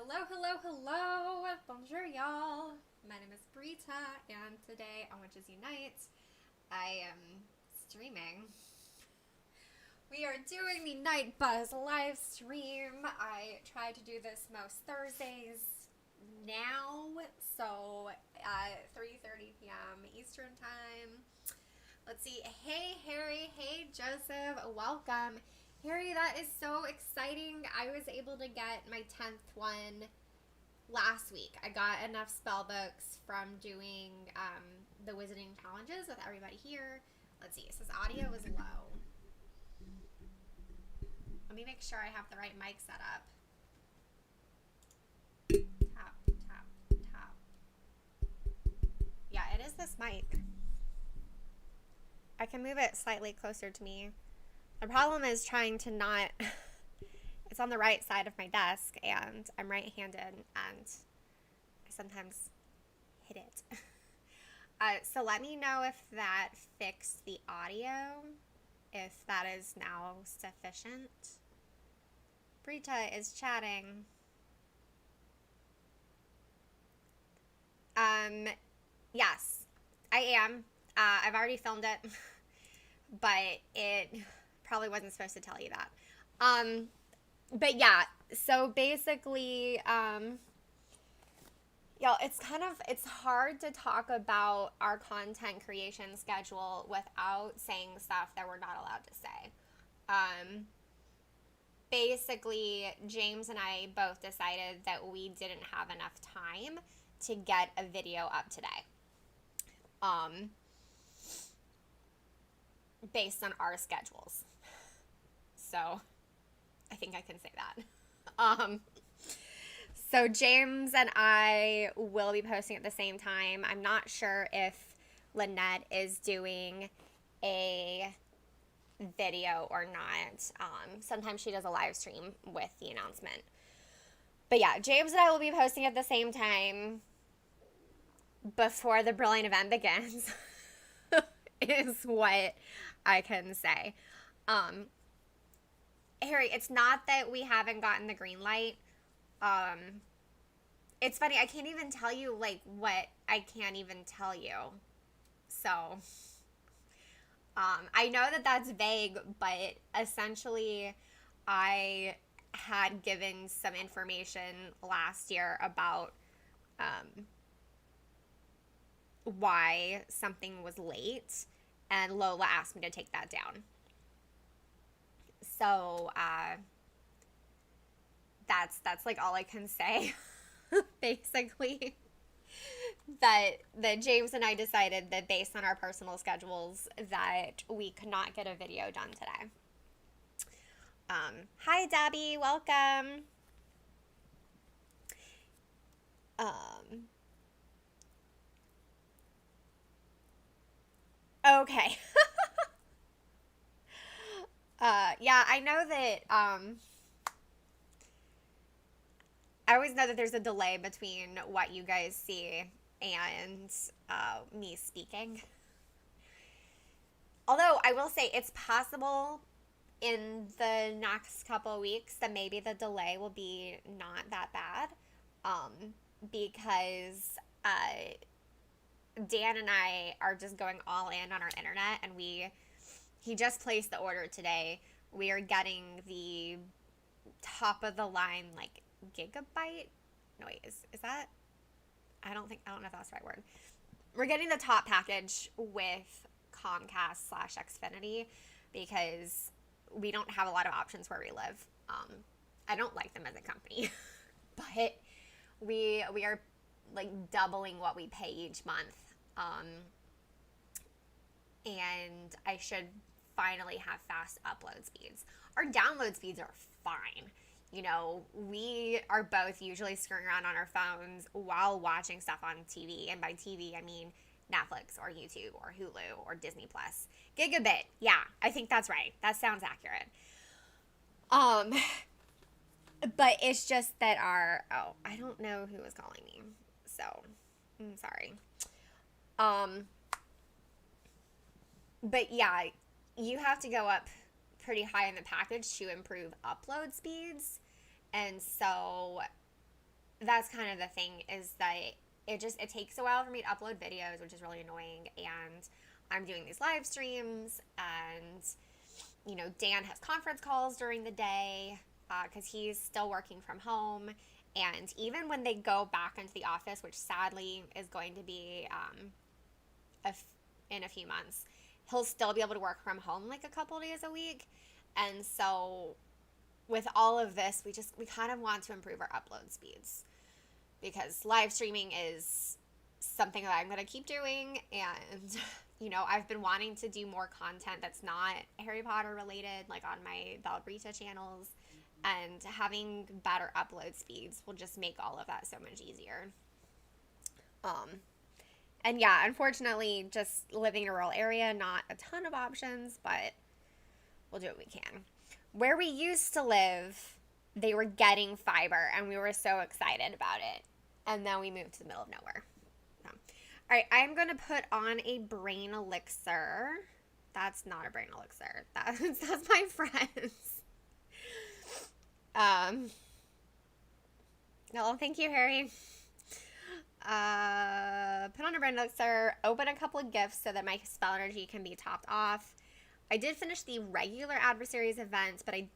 Hello, hello, hello. Bonjour, y'all. My name is Brita, and today on Witches Unite, I am streaming. We are doing the Night Buzz live stream. I try to do this most Thursdays now, so at 3:30 p.m. Eastern Time. Let's see. Hey, Harry. Hey, Joseph. Welcome. Harry, that is so exciting. I was able to get my 10th one last week. I got enough spell books from doing the wizarding challenges with everybody here. Let's see. It says audio is low. Let me make sure I have the right mic set up. Tap, tap, tap. Yeah, it is this mic. I can move it slightly closer to me. The problem is trying to not... It's on the right side of my desk, and I'm right-handed, and I sometimes hit it. So let me know if that fixed the audio, if that is now sufficient. Brita is chatting. Yes, I am. I've already filmed it, but it probably wasn't supposed to tell you that. But yeah, so basically, y'all, it's hard to talk about our content creation schedule without saying stuff that we're not allowed to say. Basically, James and I both decided that we didn't have enough time to get a video up today. Based on our schedules. So, I think I can say that. So James and I will be posting at the same time. I'm not sure if Lynette is doing a video or not. Sometimes she does a live stream with the announcement. But yeah, James and I will be posting at the same time before the brilliant event begins, is what I can say. Harry, it's not that we haven't gotten the green light. It's funny, I can't even tell you, like, what I can't even tell you. So, I know that that's vague, but essentially, I had given some information last year about, why something was late, and Lola asked me to take that down. So, that's like all I can say, basically. That James and I decided that based on our personal schedules that we could not get a video done today. Hi, Debbie. Welcome. Okay. Yeah, I know that, I always know that there's a delay between what you guys see and me speaking. Although, I will say, it's possible in the next couple of weeks that maybe the delay will be not that bad. Because Dan and I are just going all in on our internet, and he just placed the order today. We are getting the top of the line, like, gigabyte. No, wait, is that? I don't know if that's the right word. We're getting the top package with Comcast/Xfinity because we don't have a lot of options where we live. I don't like them as a company, but we are like doubling what we pay each month. And I should finally have fast upload speeds. Our download speeds are fine. You know, we are both usually screwing around on our phones while watching stuff on TV. And by TV, I mean Netflix or YouTube or Hulu or Disney Plus. Gigabit. Yeah, I think that's right. That sounds accurate. But it's just that I don't know who was calling me. So, I'm sorry. But yeah, you have to go up pretty high in the package to improve upload speeds. And so that's kind of the thing, is that it takes a while for me to upload videos, which is really annoying. And I'm doing these live streams, and Dan has conference calls during the day because he's still working from home. And even when they go back into the office, which sadly is going to be in a few months, he'll still be able to work from home like a couple days a week. And so with all of this, we kind of want to improve our upload speeds, because live streaming is something that I'm going to keep doing. And I've been wanting to do more content that's not Harry Potter related, like on my Valbrita channels, and having better upload speeds will just make all of that so much easier. And yeah, unfortunately, just living in a rural area, not a ton of options, but we'll do what we can. Where we used to live, they were getting fiber, and we were so excited about it. And then we moved to the middle of nowhere. So. All right, I'm going to put on a brain elixir. That's not a brain elixir. That's my friend's. No, thank you, Harry. Put on a brain elixir, open a couple of gifts so that my spell energy can be topped off. I did finish the regular adversaries events, but I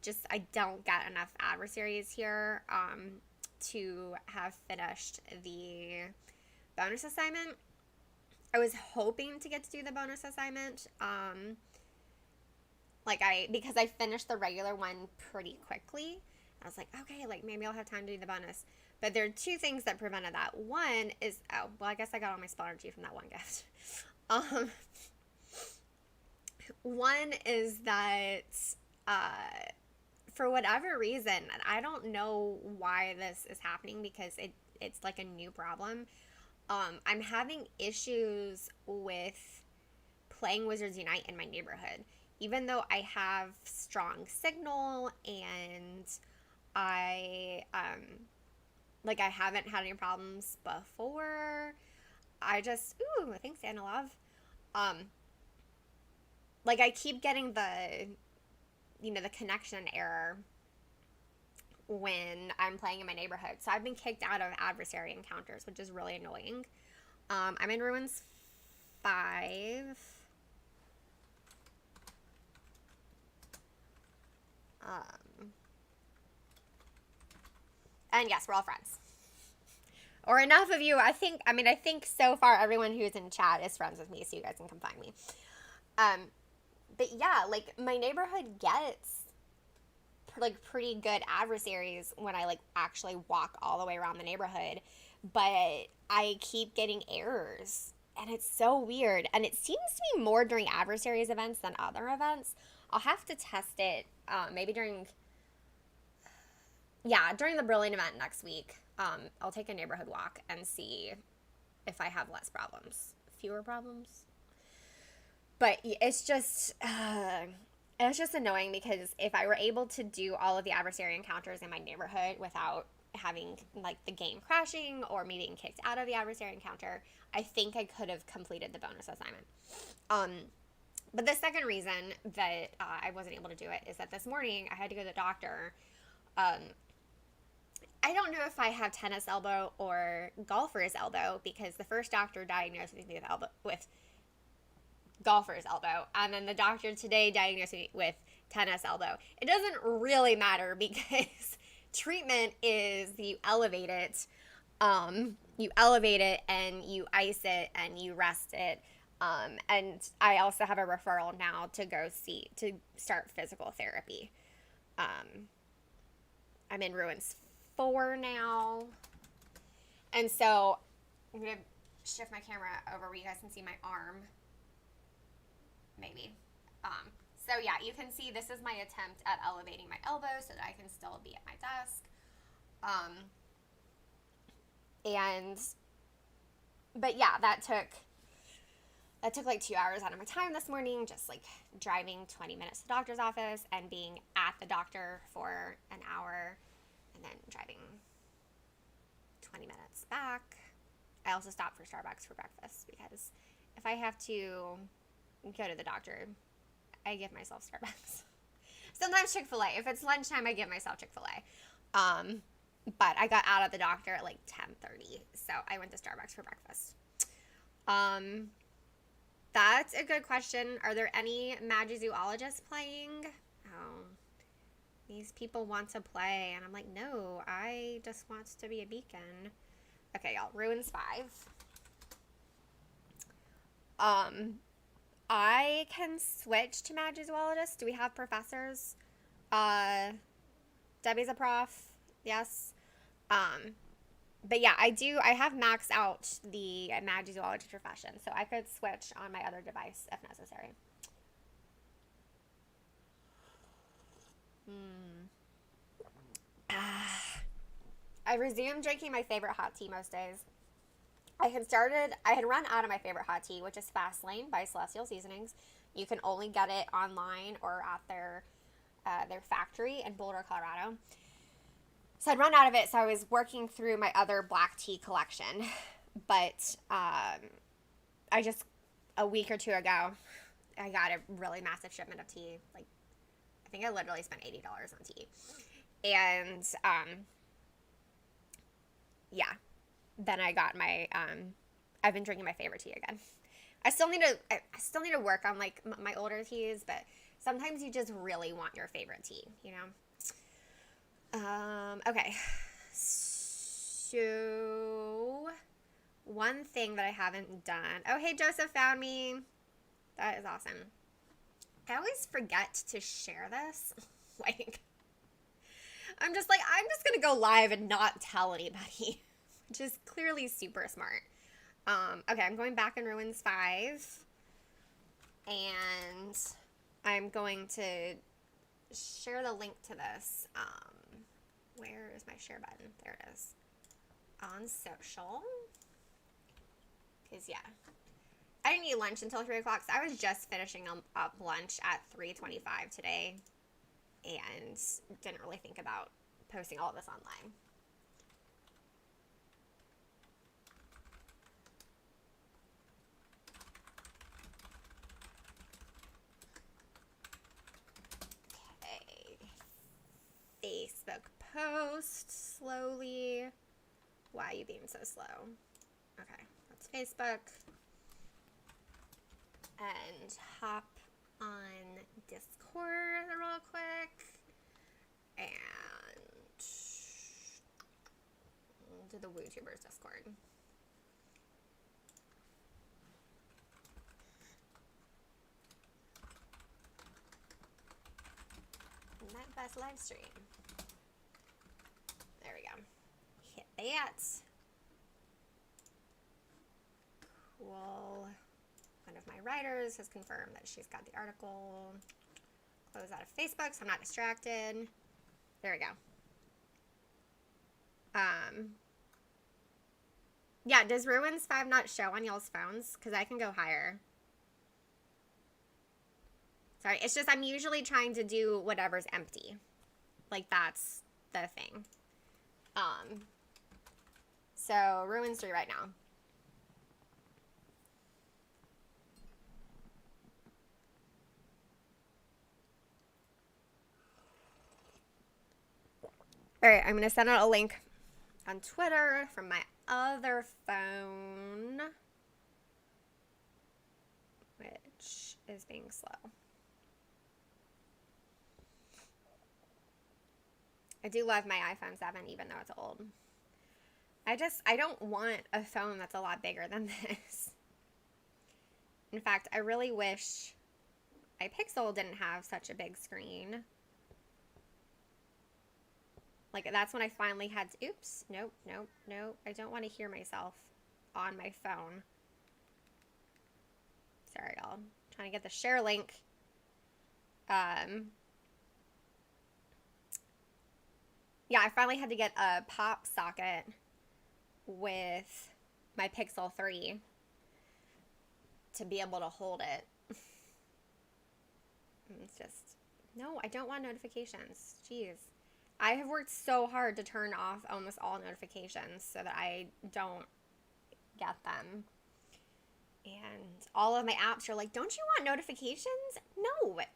don't get enough adversaries here to have finished the bonus assignment. I was hoping to get to do the bonus assignment, because I finished the regular one pretty quickly. I was like, okay, maybe I'll have time to do the bonus. But there are two things that prevented that. One is, I guess I got all my spell energy from that one gift. One is that, for whatever reason, and I don't know why this is happening, because it's like a new problem. I'm having issues with playing Wizards Unite in my neighborhood. Even though I have strong signal and I haven't had any problems before. Thanks, Anna Love. I keep getting the connection error when I'm playing in my neighborhood. So I've been kicked out of adversary encounters, which is really annoying. I'm in Ruins 5. And yes, we're all friends. Or enough of you. I think so far everyone who's in chat is friends with me, so you guys can come find me. But yeah, my neighborhood gets pretty good adversaries when I actually walk all the way around the neighborhood, but I keep getting errors, and it's so weird. And it seems to be more during adversaries events than other events. I'll have to test it maybe during the Brilliant event next week. I'll take a neighborhood walk and see if I have fewer problems. But it's just annoying, because if I were able to do all of the adversary encounters in my neighborhood without having the game crashing or me being kicked out of the adversary encounter, I think I could have completed the bonus assignment. But the second reason that I wasn't able to do it is that this morning I had to go to the doctor. I don't know if I have tennis elbow or golfer's elbow, because the first doctor diagnosed me with golfer's elbow, and then the doctor today diagnosed me with tennis elbow. It doesn't really matter, because treatment is you elevate it and you ice it and you rest it. And I also have a referral now to start physical therapy. I'm in Ruins 4 now. And so I'm going to shift my camera over where you guys can see my arm. Maybe. So yeah, you can see this is my attempt at elevating my elbow so that I can still be at my desk. But yeah, that took 2 hours out of my time this morning, just driving 20 minutes to the doctor's office and being at the doctor for an hour, and then driving 20 minutes back. I also stopped for Starbucks for breakfast, because if I have to go to the doctor, I give myself Starbucks. Sometimes Chick-fil-A. If it's lunchtime, I give myself Chick-fil-A. But I got out of the doctor at like 10:30, so I went to Starbucks for breakfast. Um, that's a good question. Are there any Magizoologists playing? Oh, these people want to play, and I'm like, no, I just want to be a beacon. Okay, y'all, Ruins 5. I can switch to Magizoologist. Do we have professors? Debbie's a prof. Yes. But yeah, I have maxed out the Magizoology profession, so I could switch on my other device if necessary. I resumed drinking my favorite hot tea most days. I had run out of my favorite hot tea, which is Fastlane by Celestial Seasonings. You can only get it online or at their factory in Boulder, Colorado. So I'd run out of it, so I was working through my other black tea collection. But I just, a week or two ago, I got a really massive shipment of tea. Like, I think I literally spent $80 on tea. And, yeah. Then I got my, I've been drinking my favorite tea again. I still need to work on, like, my older teas, but sometimes you just really want your favorite tea, you know? Okay. So, one thing that I haven't done. Oh, hey, Joseph found me. That is awesome. I always forget to share this. Like, I'm just going to go live and not tell anybody, which is clearly super smart. Okay, I'm going back in Ruins 5, and I'm going to share the link to this. Where is my share button? There it is. On social. Because, yeah. I didn't eat lunch until 3 o'clock, so I was just finishing up lunch at 3:25 today and didn't really think about posting all of this online. Facebook post slowly. Why are you being so slow? Okay, that's Facebook. And hop on Discord real quick. And to the WooTubers Discord. Night Bus live stream. There we go. Hit that. Cool. One of my writers has confirmed that she's got the article. Close out of Facebook so I'm not distracted. There we go. Yeah, does Ruins 5 not show on y'all's phones? Because I can go higher. Sorry, it's just I'm usually trying to do whatever's empty. Like, that's the thing. So, Ruins 3 right now. Alright, I'm going to send out a link on Twitter from my other phone, which is being slow. I do love my iPhone 7, even though it's old. I don't want a phone that's a lot bigger than this. In fact, I really wish my Pixel didn't have such a big screen. Like, that's when I finally had to, oops, nope. I don't want to hear myself on my phone. Sorry, y'all. I'm trying to get the share link. Yeah, I finally had to get a pop socket with my Pixel 3 to be able to hold it. It's just, no, I don't want notifications. Jeez. I have worked so hard to turn off almost all notifications so that I don't get them. And all of my apps are like, don't you want notifications? No, I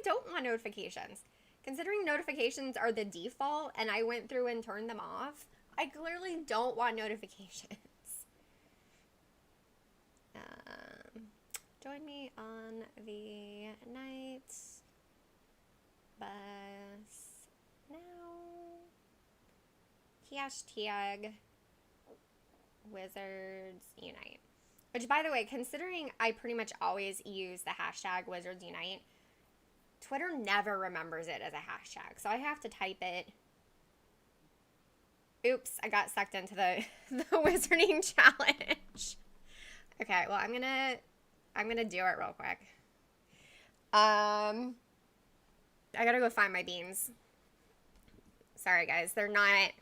don't want notifications. Considering notifications are the default and I went through and turned them off, I clearly don't want notifications. Join me on the night bus now. Hashtag Wizards Unite. Which, by the way, considering I pretty much always use the hashtag Wizards Unite, Twitter never remembers it as a hashtag, so I have to type it. Oops, I got sucked into the wizarding challenge. Okay, well, I'm gonna do it real quick. I gotta go find my beans. Sorry, guys, they're not.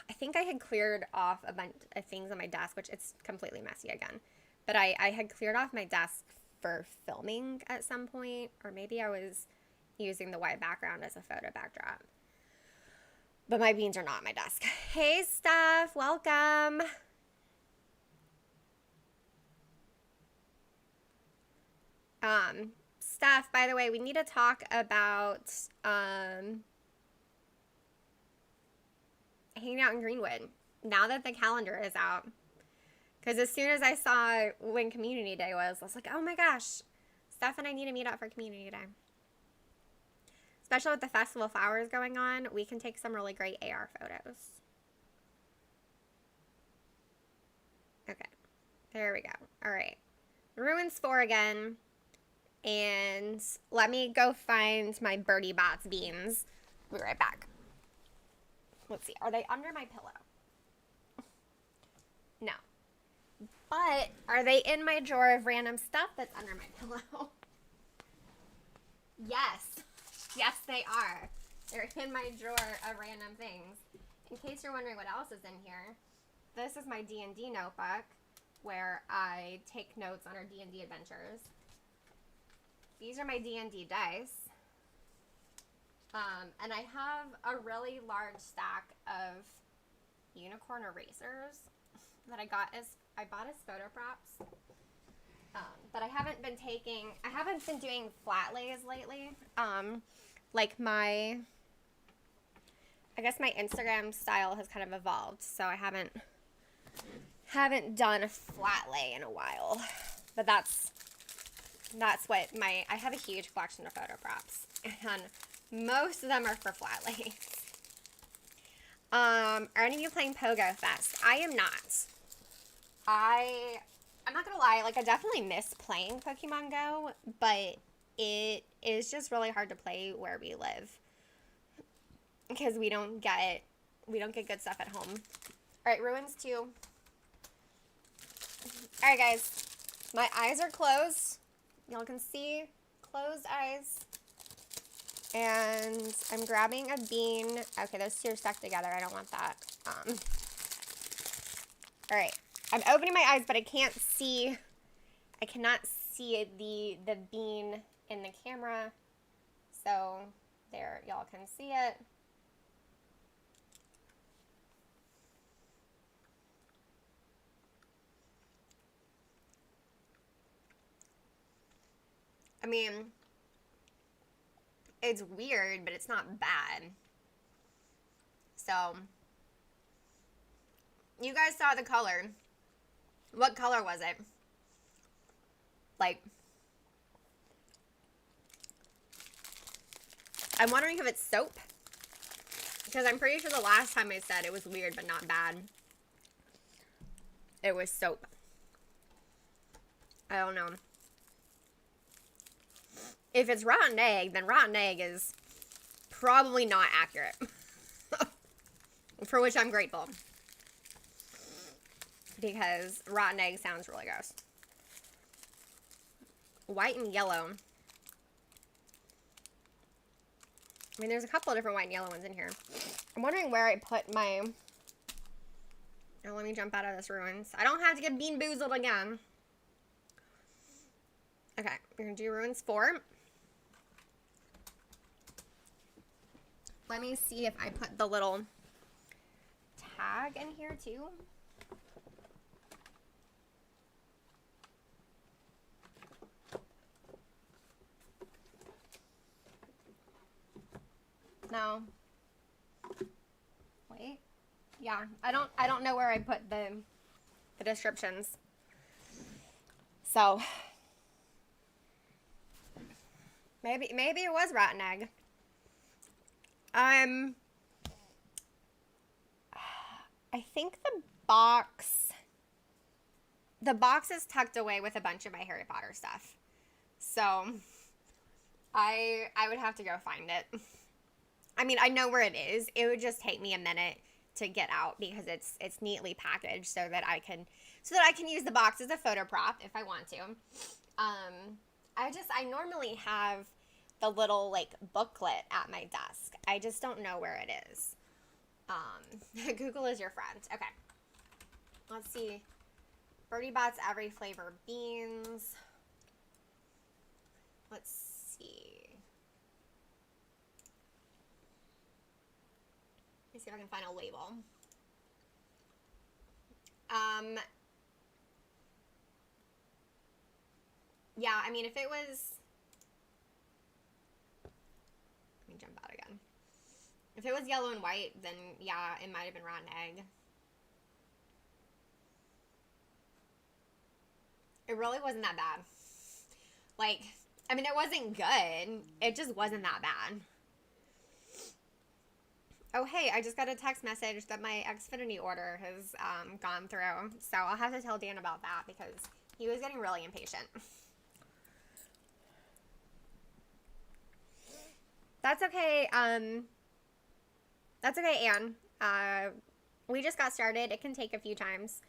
I think I had cleared off a bunch of things on my desk, which it's completely messy again. But I had cleared off my desk for filming at some point, or maybe I was using the white background as a photo backdrop. But my beans are not on my desk. Hey, Steph, welcome. Steph, by the way, we need to talk about hanging out in Greenwood now that the calendar is out. Because as soon as I saw when Community Day was, I was like, oh my gosh, Steph and I need to meet up for Community Day. Especially with the Festival Flowers going on, we can take some really great AR photos. Okay, there we go. All right, Ruins 4 again. And let me go find my Birdie Bots beans. Be right back. Let's see, are they under my pillow? No. But are they in my drawer of random stuff that's under my pillow? Yes. Yes, they are. They're in my drawer of random things. In case you're wondering what else is in here, this is my D&D notebook where I take notes on our D&D adventures. These are my D&D dice. And I have a really large stack of unicorn erasers that I bought as photo props. But I haven't been doing flat lays lately. Like I guess my Instagram style has kind of evolved, so I haven't done a flat lay in a while. But that's what I have a huge collection of photo props, and most of them are for flat lays. Are any of you playing Pogo Fest? I am not. I'm not gonna lie, like I definitely miss playing Pokemon Go, but it is just really hard to play where we live because we don't get good stuff at home. All right, Ruins 2. All right, guys, my eyes are closed. Y'all can see closed eyes. And I'm grabbing a bean. Okay, those two are stuck together. I don't want that. All right. I'm opening my eyes, but I cannot see the bean in the camera. So there, y'all can see it. I mean, it's weird, but it's not bad. So, you guys saw the color. What color was it? Like, I'm wondering if it's soap. Because I'm pretty sure the last time I said it was weird, but not bad. It was soap. I don't know. If it's rotten egg, then rotten egg is probably not accurate. For which I'm grateful. Because rotten egg sounds really gross. White and yellow. I mean, there's a couple of different white and yellow ones in here. I'm wondering where I put my... Oh, let me jump out of this Ruins. I don't have to get bean boozled again. Okay, we're going to do Ruins 4. Let me see if I put the little tag in here too. No. Wait. Yeah, I don't know where I put the descriptions. So maybe it was rotten egg. I think the box is tucked away with a bunch of my Harry Potter stuff. So I would have to go find it. I mean, I know where it is. It would just take me a minute to get out because it's neatly packaged so that I can use the box as a photo prop if I want to. I normally have the little like booklet at my desk. I just don't know where it is. Google is your friend. Okay. Let's see. Birdie Bot's every flavor beans. Let's see. Let me see if I can find a label. Yeah, I mean, if it was... Let me jump out again. If it was yellow and white, then yeah, it might have been rotten egg. It really wasn't that bad. Like, I mean, it wasn't good. It just wasn't that bad. Oh, hey, I just got a text message that my Xfinity order has gone through. So I'll have to tell Dan about that because he was getting really impatient. That's okay. That's okay, Anne. We just got started. It can take a few times.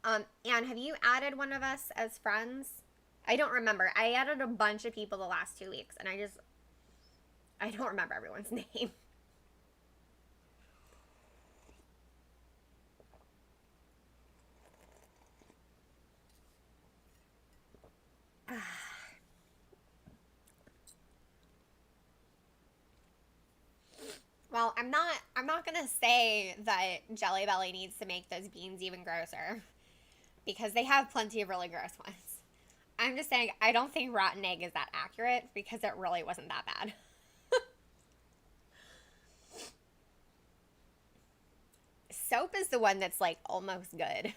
Anne, have you added one of us as friends? I don't remember. I added a bunch of people the last 2 weeks, and I don't remember everyone's name. Well, I'm not gonna say that Jelly Belly needs to make those beans even grosser because they have plenty of really gross ones. I'm just saying I don't think rotten egg is that accurate because it really wasn't that bad. Soap is the one that's like almost good.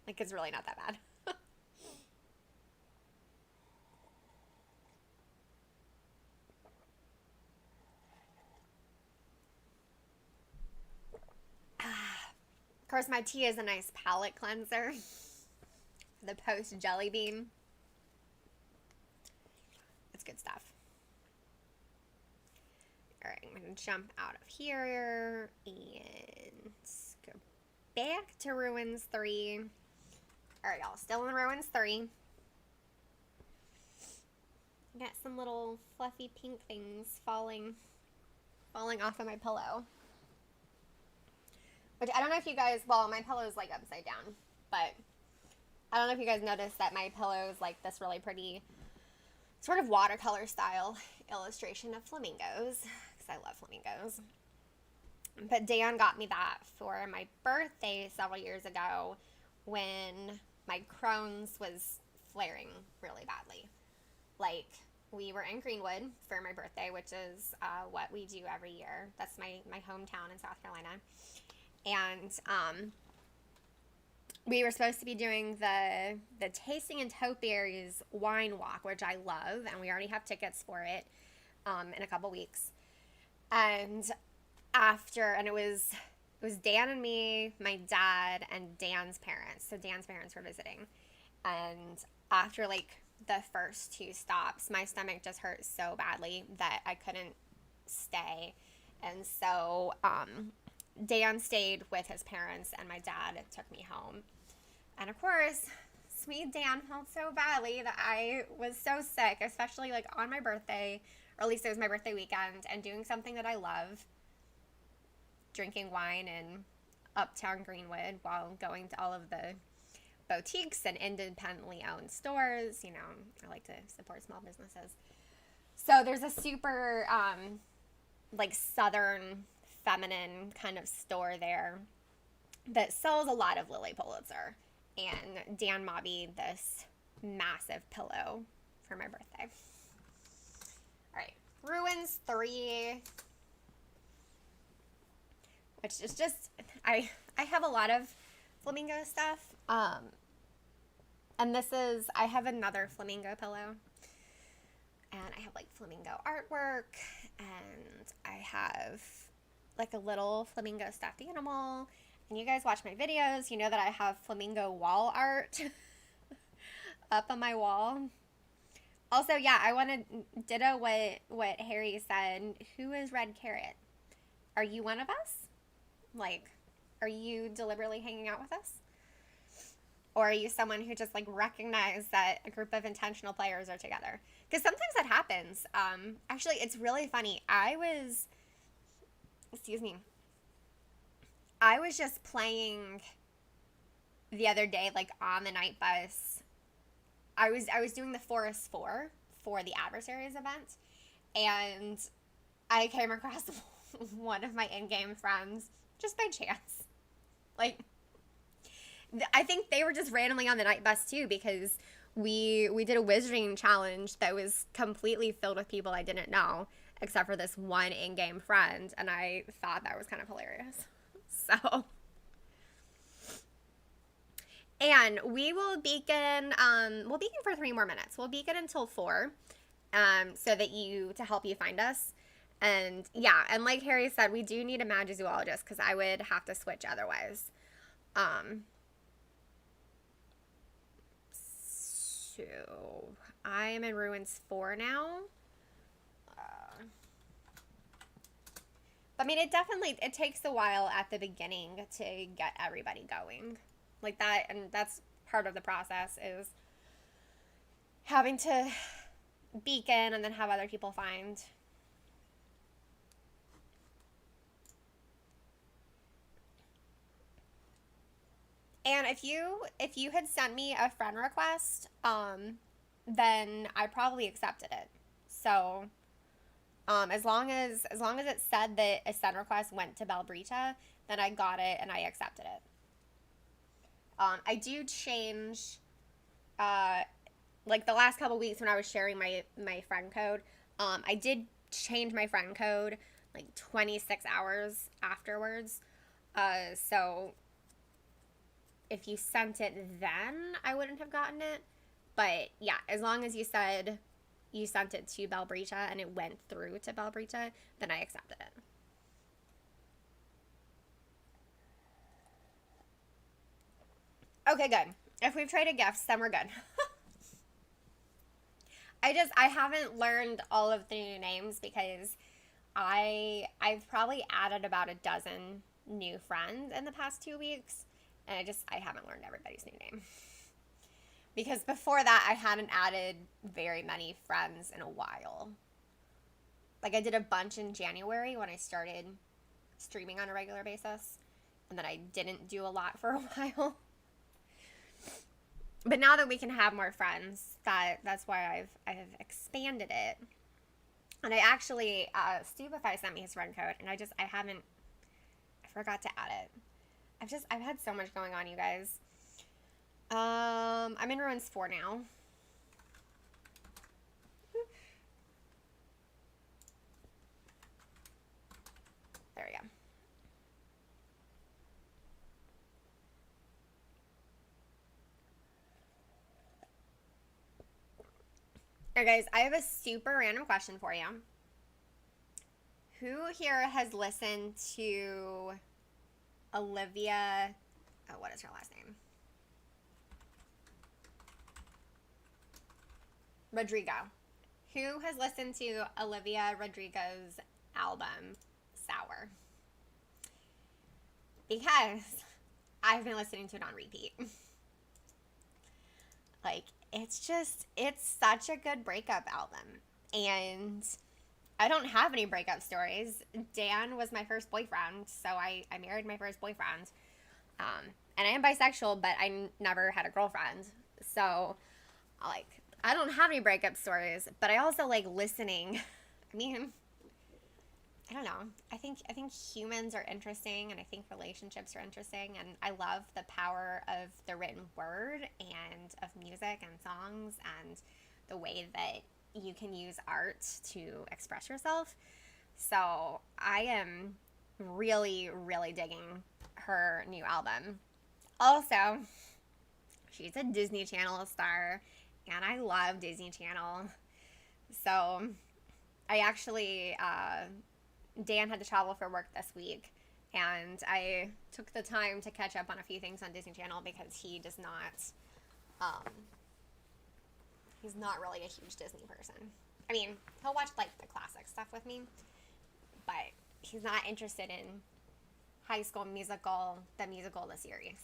Like it's really not that bad. Of course, my tea is a nice palate cleanser. The post jelly bean. It's good stuff. Alright, I'm going to jump out of here and go back to Ruins 3. Alright, y'all, still in Ruins 3. Got some little fluffy pink things falling off of my pillow. Which I don't know if you guys, well, my pillow's like upside down, but I don't know if you guys noticed that my pillow is like this really pretty sort of watercolor style illustration of flamingos, because I love flamingos. But Dan got me that for my birthday several years ago when my Crohn's was flaring really badly. Like, we were in Greenwood for my birthday, which is what we do every year. That's my hometown in South Carolina. And we were supposed to be doing the Tasting in Topiary's wine walk, which I love, and we already have tickets for it in a couple weeks. And it was Dan and me, my dad, and Dan's parents. So Dan's parents were visiting. And after like the first 2 stops, my stomach just hurt so badly that I couldn't stay. And so Dan stayed with his parents, and my dad took me home. And of course, sweet Dan felt so badly that I was so sick, especially like on my birthday, or at least it was my birthday weekend, and doing something that I love, drinking wine in uptown Greenwood while going to all of the boutiques and independently owned stores. You know, I like to support small businesses. So there's a super like southern feminine kind of store there that sells a lot of Lily Pulitzer, and Dan bought me this massive pillow for my birthday. All right, Ruins 3, which is just, I have a lot of flamingo stuff. And this is, I have another flamingo pillow. And I have like flamingo artwork. And I have like a little flamingo stuffed animal. And you guys watch my videos, you know that I have flamingo wall art up on my wall. Also, yeah, I want to ditto what Harry said. Who is Red Carrot? Are you one of us? Like, are you deliberately hanging out with us? Or are you someone who just, like, recognized that a group of intentional players are together? Because sometimes that happens. Actually, it's really funny. I was just playing the other day, like, on the night bus. I was doing the Forest 4 for the Adversaries event, and I came across one of my in-game friends just by chance. Like, I think they were just randomly on the night bus too, because we did a wizarding challenge that was completely filled with people I didn't know, except for this one in-game friend, and I thought that was kind of hilarious. So, and we will beacon, we'll beacon for 3 more minutes. We'll beacon until 4, so that to help you find us. And yeah, and like Harry said, we do need a magizoologist, because I would have to switch otherwise. So I am in Ruins 4 now. I mean, it takes a while at the beginning to get everybody going. Like that, and that's part of the process, is having to beacon and then have other people find. And if you had sent me a friend request, then I probably accepted it. So, as long as it said that a send request went to Belbrita, then I got it and I accepted it. I do change, like the last couple weeks when I was sharing my friend code, I did change my friend code like 26 hours afterwards. So if you sent it then, I wouldn't have gotten it. But yeah, as long as you said you sent it to Belbrita and it went through to Belbrita, then I accepted it. Okay, good. If we've traded gifts, then we're good. I haven't learned all of the new names because I've probably added about a dozen new friends in the past 2 weeks, and I haven't learned everybody's new name. Because before that, I hadn't added very many friends in a while. Like, I did a bunch in January when I started streaming on a regular basis, and then I didn't do a lot for a while. But now that we can have more friends, that's why I've expanded it. And I actually, Stupefy sent me his friend code, and I forgot to add it. I've had so much going on, you guys. I'm in Ruins 4 now. There we go. Alright guys, I have a super random question for you. Who here has listened to Olivia, what is her last name? Rodrigo. Who has listened to Olivia Rodrigo's album, Sour? Because I've been listening to it on repeat. Like, it's such a good breakup album. And I don't have any breakup stories. Dan was my first boyfriend, so I married my first boyfriend. And I am bisexual, but I never had a girlfriend. So, like, I don't have any breakup stories, but I also like listening. I mean, I don't know. I think humans are interesting, and I think relationships are interesting, and I love the power of the written word and of music and songs and the way that you can use art to express yourself. So I am really, really digging her new album. Also, she's a Disney Channel star, and I love Disney Channel. So I actually, Dan had to travel for work this week, and I took the time to catch up on a few things on Disney Channel because he does not, he's not really a huge Disney person. I mean, he'll watch like the classic stuff with me, but he's not interested in High School Musical, the series.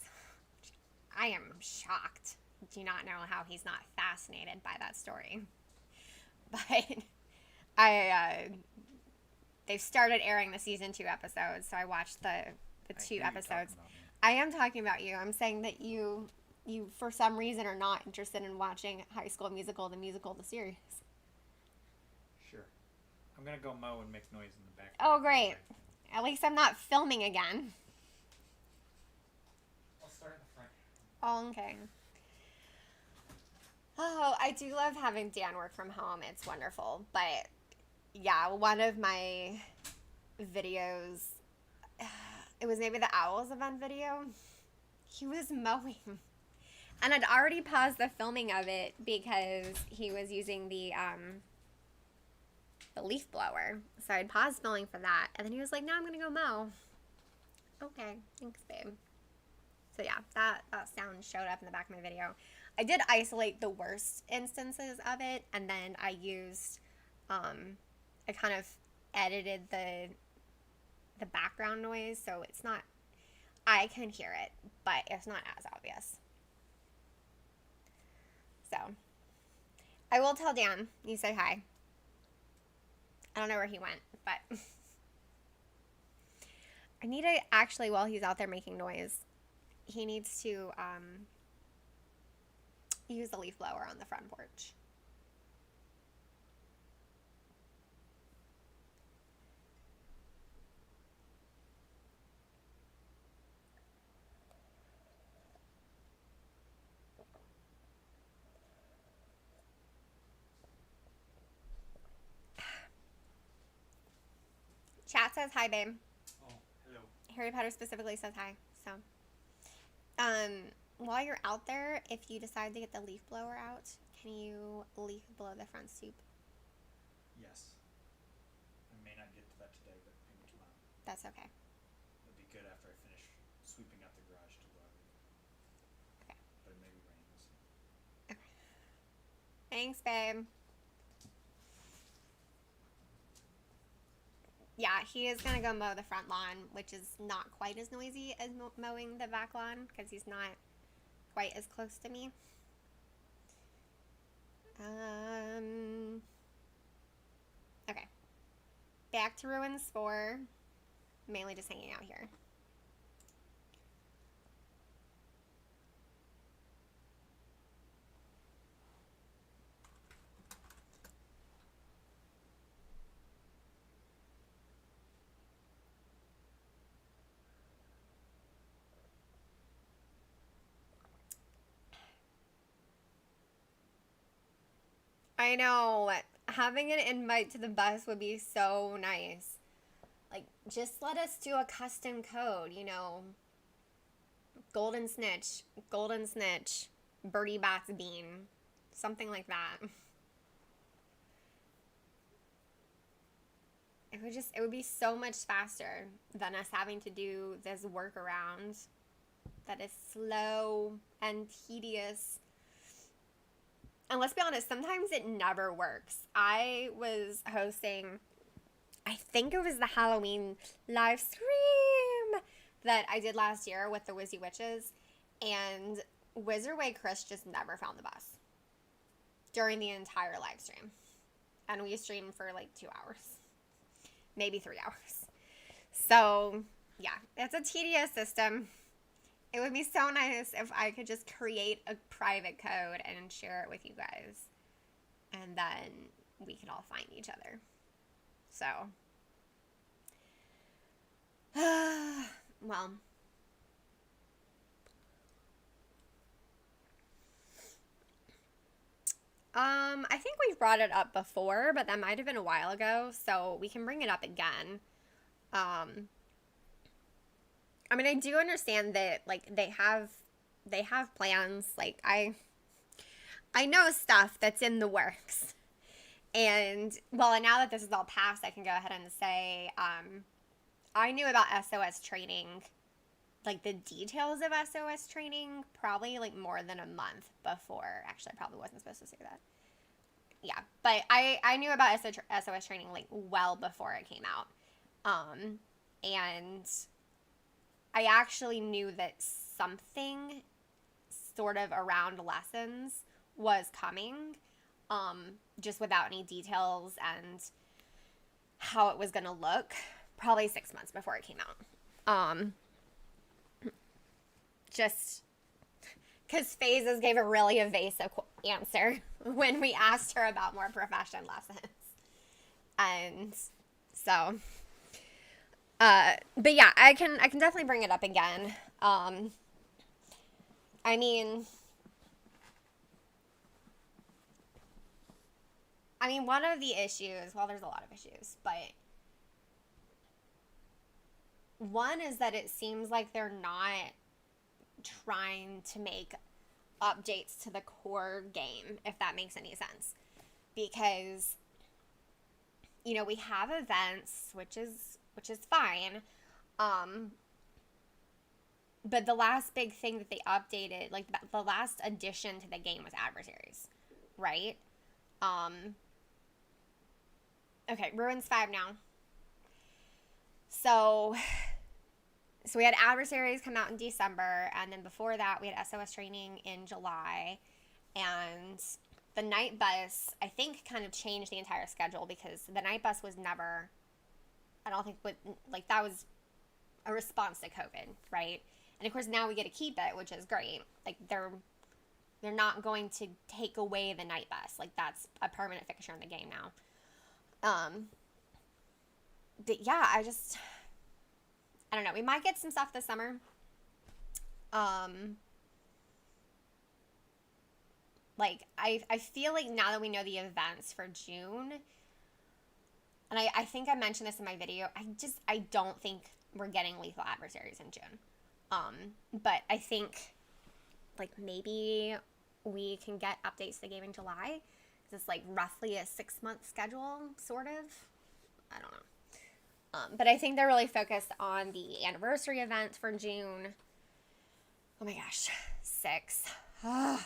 I am shocked. Do not know how he's not fascinated by that story. But they've started airing the season 2 episodes, so I watched the 2 episodes. I am talking about you. I'm saying that you for some reason are not interested in watching High School Musical, the series. Sure. I'm gonna go mow and make noise in the background. Oh, great. At least I'm not filming again. I'll start in the front. Oh, okay. Oh, I do love having Dan work from home. It's wonderful. But, yeah, one of my videos, it was maybe the Owls event video. He was mowing. And I'd already paused the filming of it because he was using the leaf blower. So I'd paused filming for that. And then he was like, no, I'm going to go mow. Okay, thanks, babe. So yeah, that sound showed up in the back of my video. I did isolate the worst instances of it, and then I used, I kind of edited the background noise, so it's not, I can hear it, but it's not as obvious. So, I will tell Dan you say hi. I don't know where he went, but I need to actually, while he's out there making noise, he needs to use the leaf blower on the front porch. Chat says hi, babe. Oh, hello. Harry Potter specifically says hi. So, while you're out there, if you decide to get the leaf blower out, can you leaf blow the front stoop? Yes. I may not get to that today, but maybe tomorrow. That's okay. It'll be good after I finish sweeping out the garage to go out. Okay. But it may be raining, we'll see. Okay. Thanks, babe. Yeah, he is going to go mow the front lawn, which is not quite as noisy as mowing the back lawn because he's not quite as close to me. Okay. Back to Ruins 4. Mainly just hanging out here. I know. Having an invite to the bus would be so nice. Like, just let us do a custom code, you know. Golden snitch, birdie bats bean. Something like that. It would be so much faster than us having to do this workaround that is slow and tedious. And let's be honest, sometimes it never works. I was hosting, I think it was the Halloween live stream that I did last year with the Wizzy Witches, and Wizardway Chris just never found the bus during the entire live stream. And we streamed for like 2 hours, maybe 3 hours. So yeah, it's a tedious system. It would be so nice if I could just create a private code and share it with you guys. And then we could all find each other. So, well, I think we've brought it up before, but that might have been a while ago, so we can bring it up again. I mean, I do understand that, like, they have plans. Like, I know stuff that's in the works. And, well, and now that this is all passed, I can go ahead and say, I knew about SOS training, like, the details of SOS training, probably, like, more than a month before. Actually, I probably wasn't supposed to say that. Yeah, but I knew about SOS training, like, well before it came out. And I actually knew that something sort of around lessons was coming, just without any details and how it was going to look, probably 6 months before it came out. Just because Phases gave a really evasive answer when we asked her about more profession lessons. And so, but yeah, I can definitely bring it up again. I mean, one of the issues, well, there's a lot of issues, but one is that it seems like they're not trying to make updates to the core game, if that makes any sense. Because, you know, we have events, which is fine. But the last big thing that they updated, like the last addition to the game was adversaries, right? Okay, Ruins 5 now. So we had adversaries come out in December, and then before that we had SOS training in July, and the night bus, I think, kind of changed the entire schedule, because the night bus was never, I don't think, like, that was a response to COVID, right? And of course now we get to keep it, which is great. Like, they're not going to take away the night bus. Like, that's a permanent fixture in the game now. But yeah, I don't know. We might get some stuff this summer. Like, I feel like now that we know the events for June, and I think I mentioned this in my video, I don't think we're getting lethal adversaries in June. But I think, like, maybe we can get updates to the game in July. It's like roughly a 6-month schedule, sort of. I don't know. But I think they're really focused on the anniversary event for June. Oh my gosh, 6. I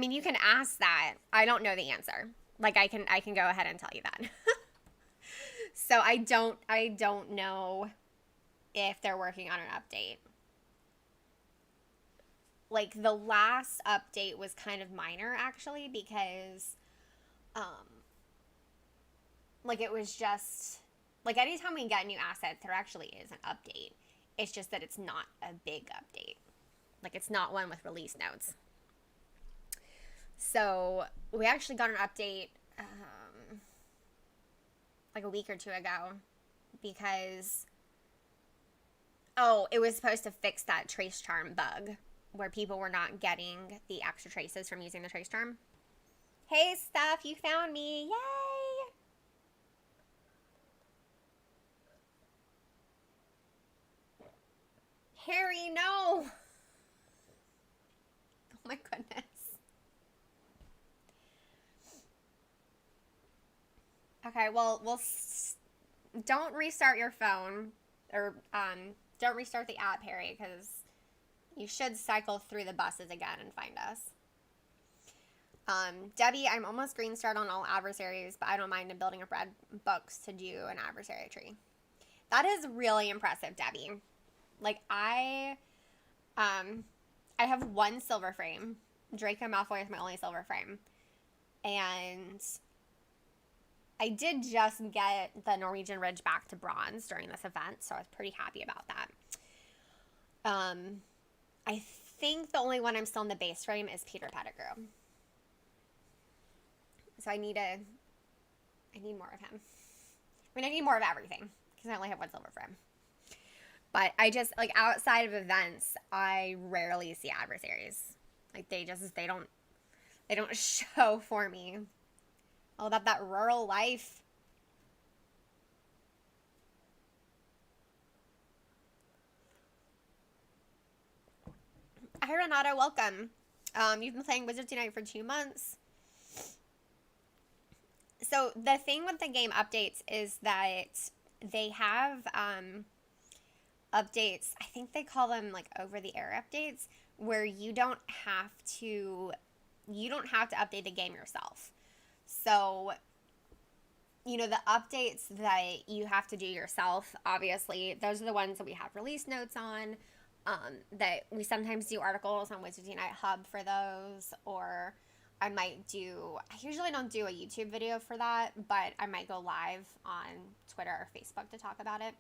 mean, you can ask that. I don't know the answer. Like, I can go ahead and tell you that. So I don't know if they're working on an update. Like, the last update was kind of minor, actually, because like, it was just, like, anytime we get new assets, there actually is an update. It's just that it's not a big update. Like, it's not one with release notes. So we actually got an update like a week or two ago, because it was supposed to fix that trace charm bug where people were not getting the extra traces from using the trace charm. Hey, Steph, you found me. Yay! Harry, no! Oh my goodness. Okay, well, don't restart your phone, or don't restart the app, Harry, because you should cycle through the buses again and find us. Debbie, I'm almost green starred on all adversaries, but I don't mind in building up red books to do an adversary tree. That is really impressive, Debbie. Like, I have one silver frame. Draco Malfoy is my only silver frame. And I did just get the Norwegian Ridge back to bronze during this event, so I was pretty happy about that. I think the only one I'm still in the base frame is Peter Pettigrew. So I need more of him. I mean, I need more of everything, because I only have one silver frame. But I just, like, outside of events, I rarely see adversaries. Like, they don't show for me. All about that rural life. Hi, Renata, welcome. You've been playing Wizards Unite for 2 months. So the thing with the game updates is that they have updates. I think they call them like over-the-air updates, where you don't have to update the game yourself. So, you know, the updates that you have to do yourself, obviously, those are the ones that we have release notes on. That we sometimes do articles on Wizards Unite Hub for those, or I usually don't do a YouTube video for that, but I might go live on Twitter or Facebook to talk about it.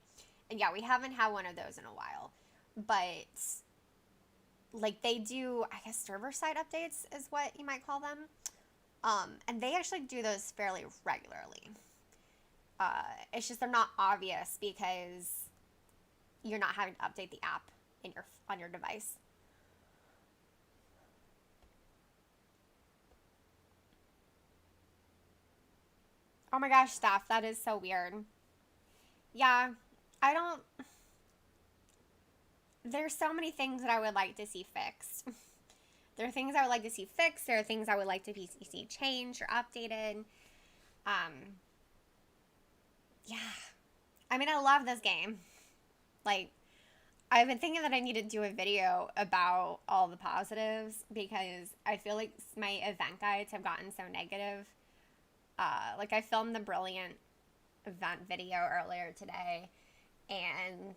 And yeah, we haven't had one of those in a while, but like they do, I guess server side updates is what you might call them. And they actually do those fairly regularly. It's just they're not obvious because you're not having to update the app on your device. Oh my gosh, Steph, that is so weird. Yeah, there's so many things that I would like to see fixed. There are things I would like to see fixed. There are things I would like to see changed or updated. Yeah. I mean, I love this game. Like, I've been thinking that I need to do a video about all the positives because I feel like my event guides have gotten so negative. Like, I filmed the Brilliant event video earlier today, and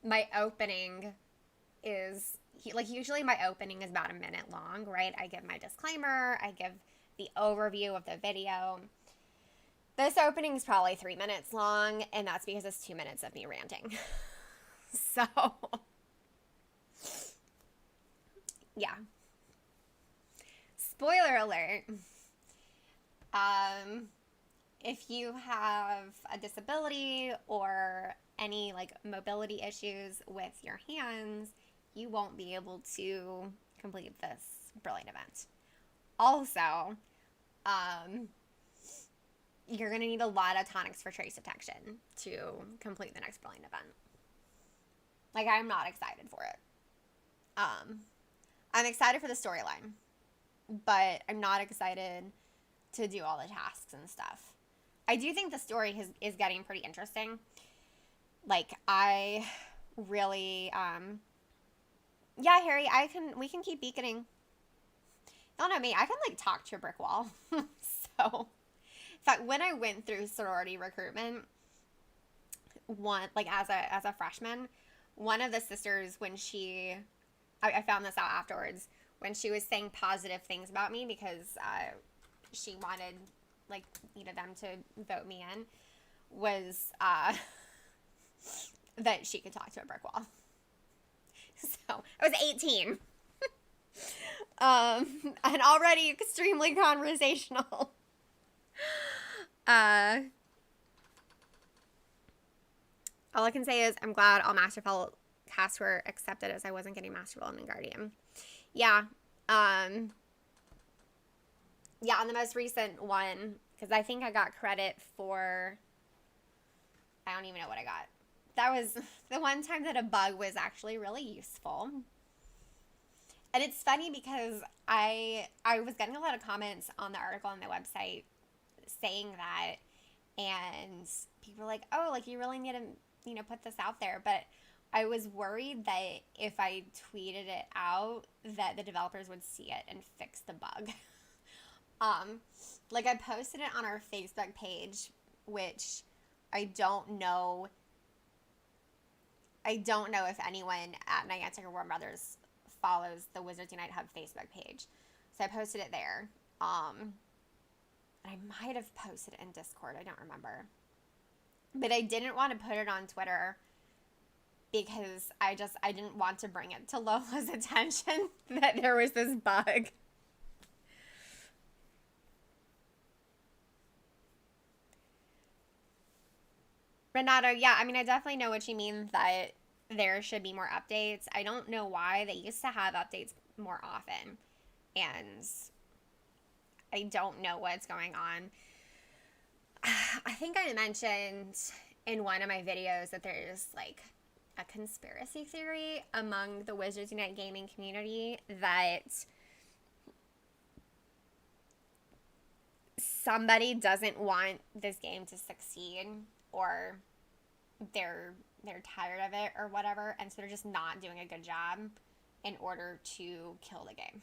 my opening is, usually my opening is about a minute long, right? I give my disclaimer, I give the overview of the video. This opening is probably 3 minutes long, and that's because it's 2 minutes of me ranting. So, yeah. Spoiler alert. If you have a disability or any like mobility issues with your hands, you won't be able to complete this Brilliant event. Also, you're going to need a lot of tonics for trace detection to complete the next Brilliant event. Like, I'm not excited for it. I'm excited for the storyline, but I'm not excited to do all the tasks and stuff. I do think the story is getting pretty interesting. Like, I really, yeah, Harry, we can keep beaconing. Y'all know me, I can, like, talk to a brick wall. So, in fact, when I went through sorority recruitment, as a freshman, one of the sisters, I found this out afterwards, when she was saying positive things about me because she needed them to vote me in, was that she could talk to a brick wall. So, I was 18. And already extremely conversational. All I can say is I'm glad all Masterfell casts were accepted as I wasn't getting Masterfell and Guardian. Yeah. Yeah, on the most recent one, because I think I got credit for, I don't even know what I got. That was the one time that a bug was actually really useful. And it's funny because I was getting a lot of comments on the article on my website saying that, and people were like, oh, like, you really need to, put this out there. But I was worried that if I tweeted it out, that the developers would see it and fix the bug. Like, I posted it on our Facebook page, which I don't know if anyone at Niantic or Warner Brothers follows the Wizards Unite Hub Facebook page. So I posted it there. And I might have posted it in Discord. I don't remember. But I didn't want to put it on Twitter because I didn't want to bring it to Lola's attention that there was this bug. Renato, yeah, I mean, I definitely know what you mean that there should be more updates. I don't know why. They used to have updates more often, and I don't know what's going on. I think I mentioned in one of my videos that there's like a conspiracy theory among the Wizards Unite gaming community that somebody doesn't want this game to succeed, or they're tired of it or whatever, and so they're just not doing a good job in order to kill the game.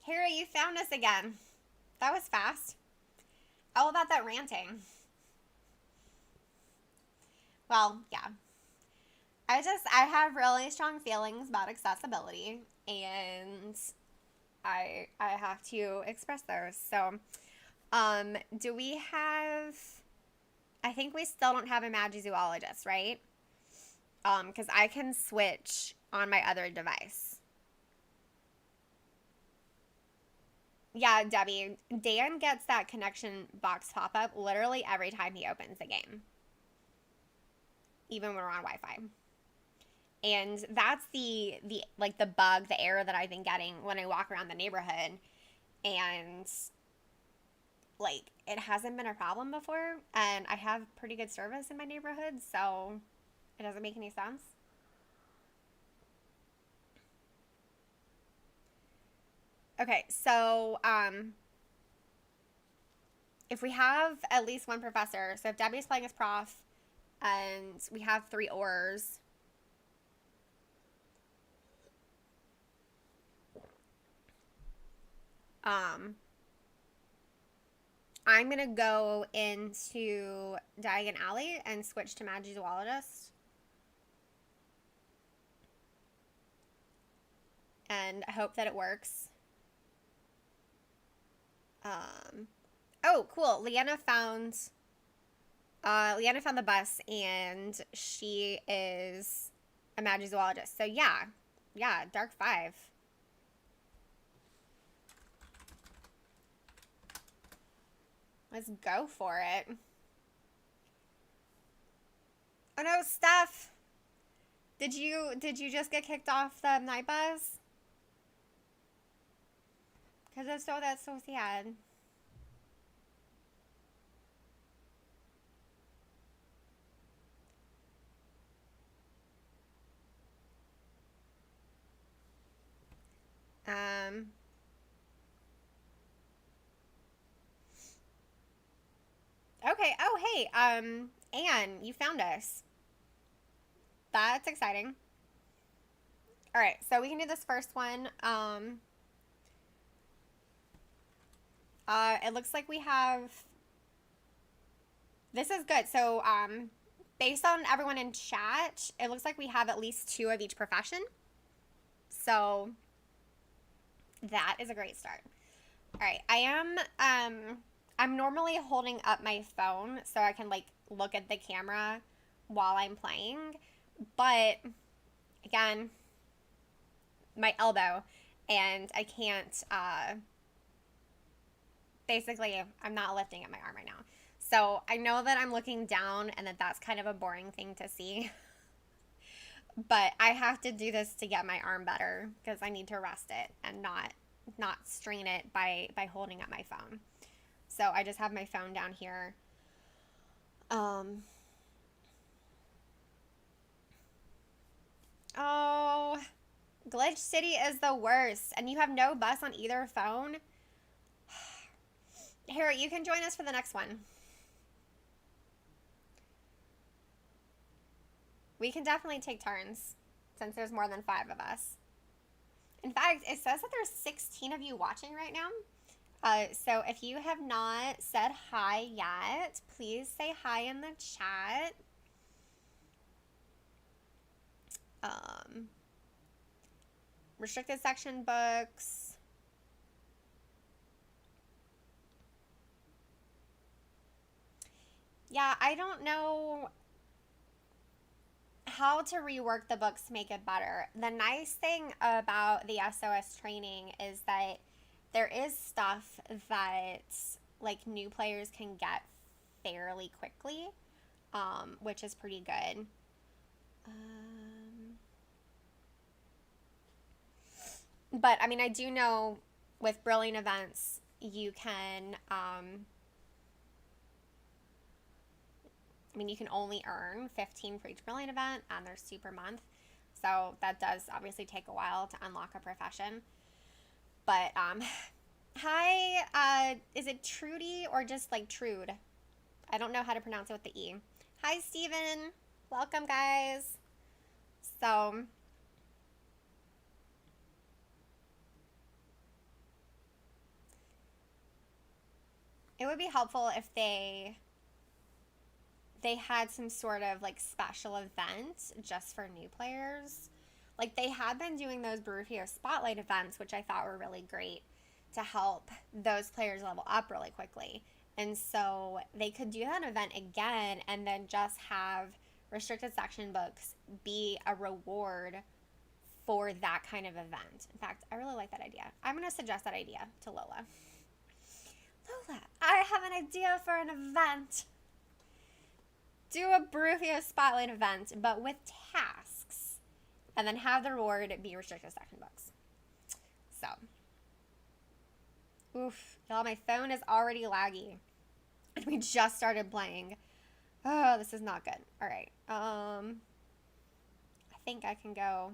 Harry, you found us again. That was fast. All about that ranting. Well, yeah. I have really strong feelings about accessibility, and I have to express those. So, do we have, I think we still don't have a Magizoologist, right? Because I can switch on my other device. Yeah, Debbie, Dan gets that connection box pop up literally every time he opens the game, even when we're on Wi-Fi. And that's the like the bug, the error that I've been getting when I walk around the neighborhood, and like it hasn't been a problem before, and I have pretty good service in my neighborhood, so it doesn't make any sense. Okay, so if we have at least one professor, so if Debbie's playing as prof and we have 3 Aurors, I'm gonna go into Diagon Alley and switch to Magizoologist. And I hope that it works. Oh, cool. Leanna found the bus, and she is a Magizoologist. So yeah, Dark 5. Let's go for it. Oh no, Steph! Did you just get kicked off the night bus? Because if so, that's so sad. Okay. Oh, hey. Anne, you found us. That's exciting. All right, so we can do this first one. It looks like we have. This is good. So, based on everyone in chat, it looks like we have at least 2 of each profession. So, that is a great start. All right, I'm normally holding up my phone so I can like look at the camera while I'm playing, but again, my elbow, and I can't, basically, I'm not lifting up my arm right now. So I know that I'm looking down and that that's kind of a boring thing to see. But I have to do this to get my arm better because I need to rest it and not strain it by holding up my phone. So I just have my phone down here. Oh, Glitch City is the worst, and you have no bus on either phone. Harry, you can join us for the next one. We can definitely take turns since there's more than 5 of us. In fact, it says that there's 16 of you watching right now. So if you have not said hi yet, please say hi in the chat. Restricted section books. Yeah, I don't know how to rework the books to make it better. The nice thing about the SOS training is that there is stuff that like new players can get fairly quickly, which is pretty good. But I mean, I do know with brilliant events, you can, you can only earn 15 for each brilliant event, and there's super month. So that does obviously take a while to unlock a profession. But, hi, is it Trudy or just like Trude? I don't know how to pronounce it with the E. Hi, Steven. Welcome, guys. So, it would be helpful if they had some sort of like special event just for new players. Like they have been doing those Barufio Spotlight events, which I thought were really great to help those players level up really quickly. And so they could do that event again and then just have restricted section books be a reward for that kind of event. In fact, I really like that idea. I'm going to suggest that idea to Lola. Lola, I have an idea for an event. Do a Barufio Spotlight event, but with tasks. And then have the reward be restricted section books. So. Oof. Y'all, my phone is already laggy. And we just started playing. Oh, this is not good. Alright. I think I can go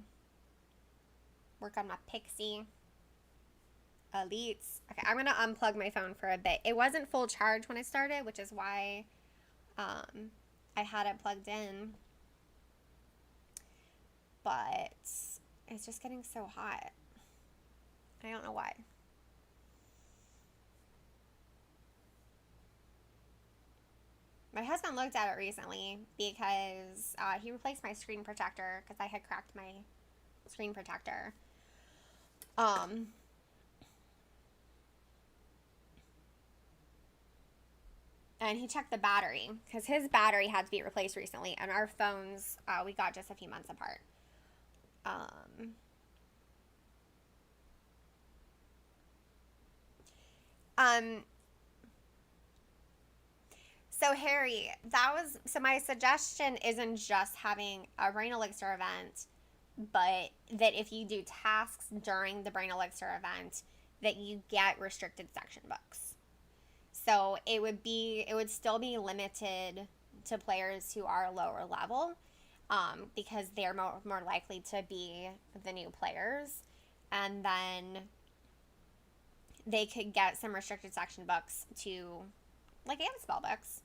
work on my Pixie. Elites. Okay, I'm going to unplug my phone for a bit. It wasn't full charge when I started, which is why I had it plugged in. But it's just getting so hot. I don't know why. My husband looked at it recently because he replaced my screen protector because I had cracked my screen protector. And he checked the battery because his battery had to be replaced recently, and our phones we got just a few months apart. So Harry, so my suggestion isn't just having a Brain Elixir event, but that if you do tasks during the Brain Elixir event, that you get restricted section books. So it would still be limited to players who are lower level, because they're more likely to be the new players, and then they could get some restricted section books and spell books,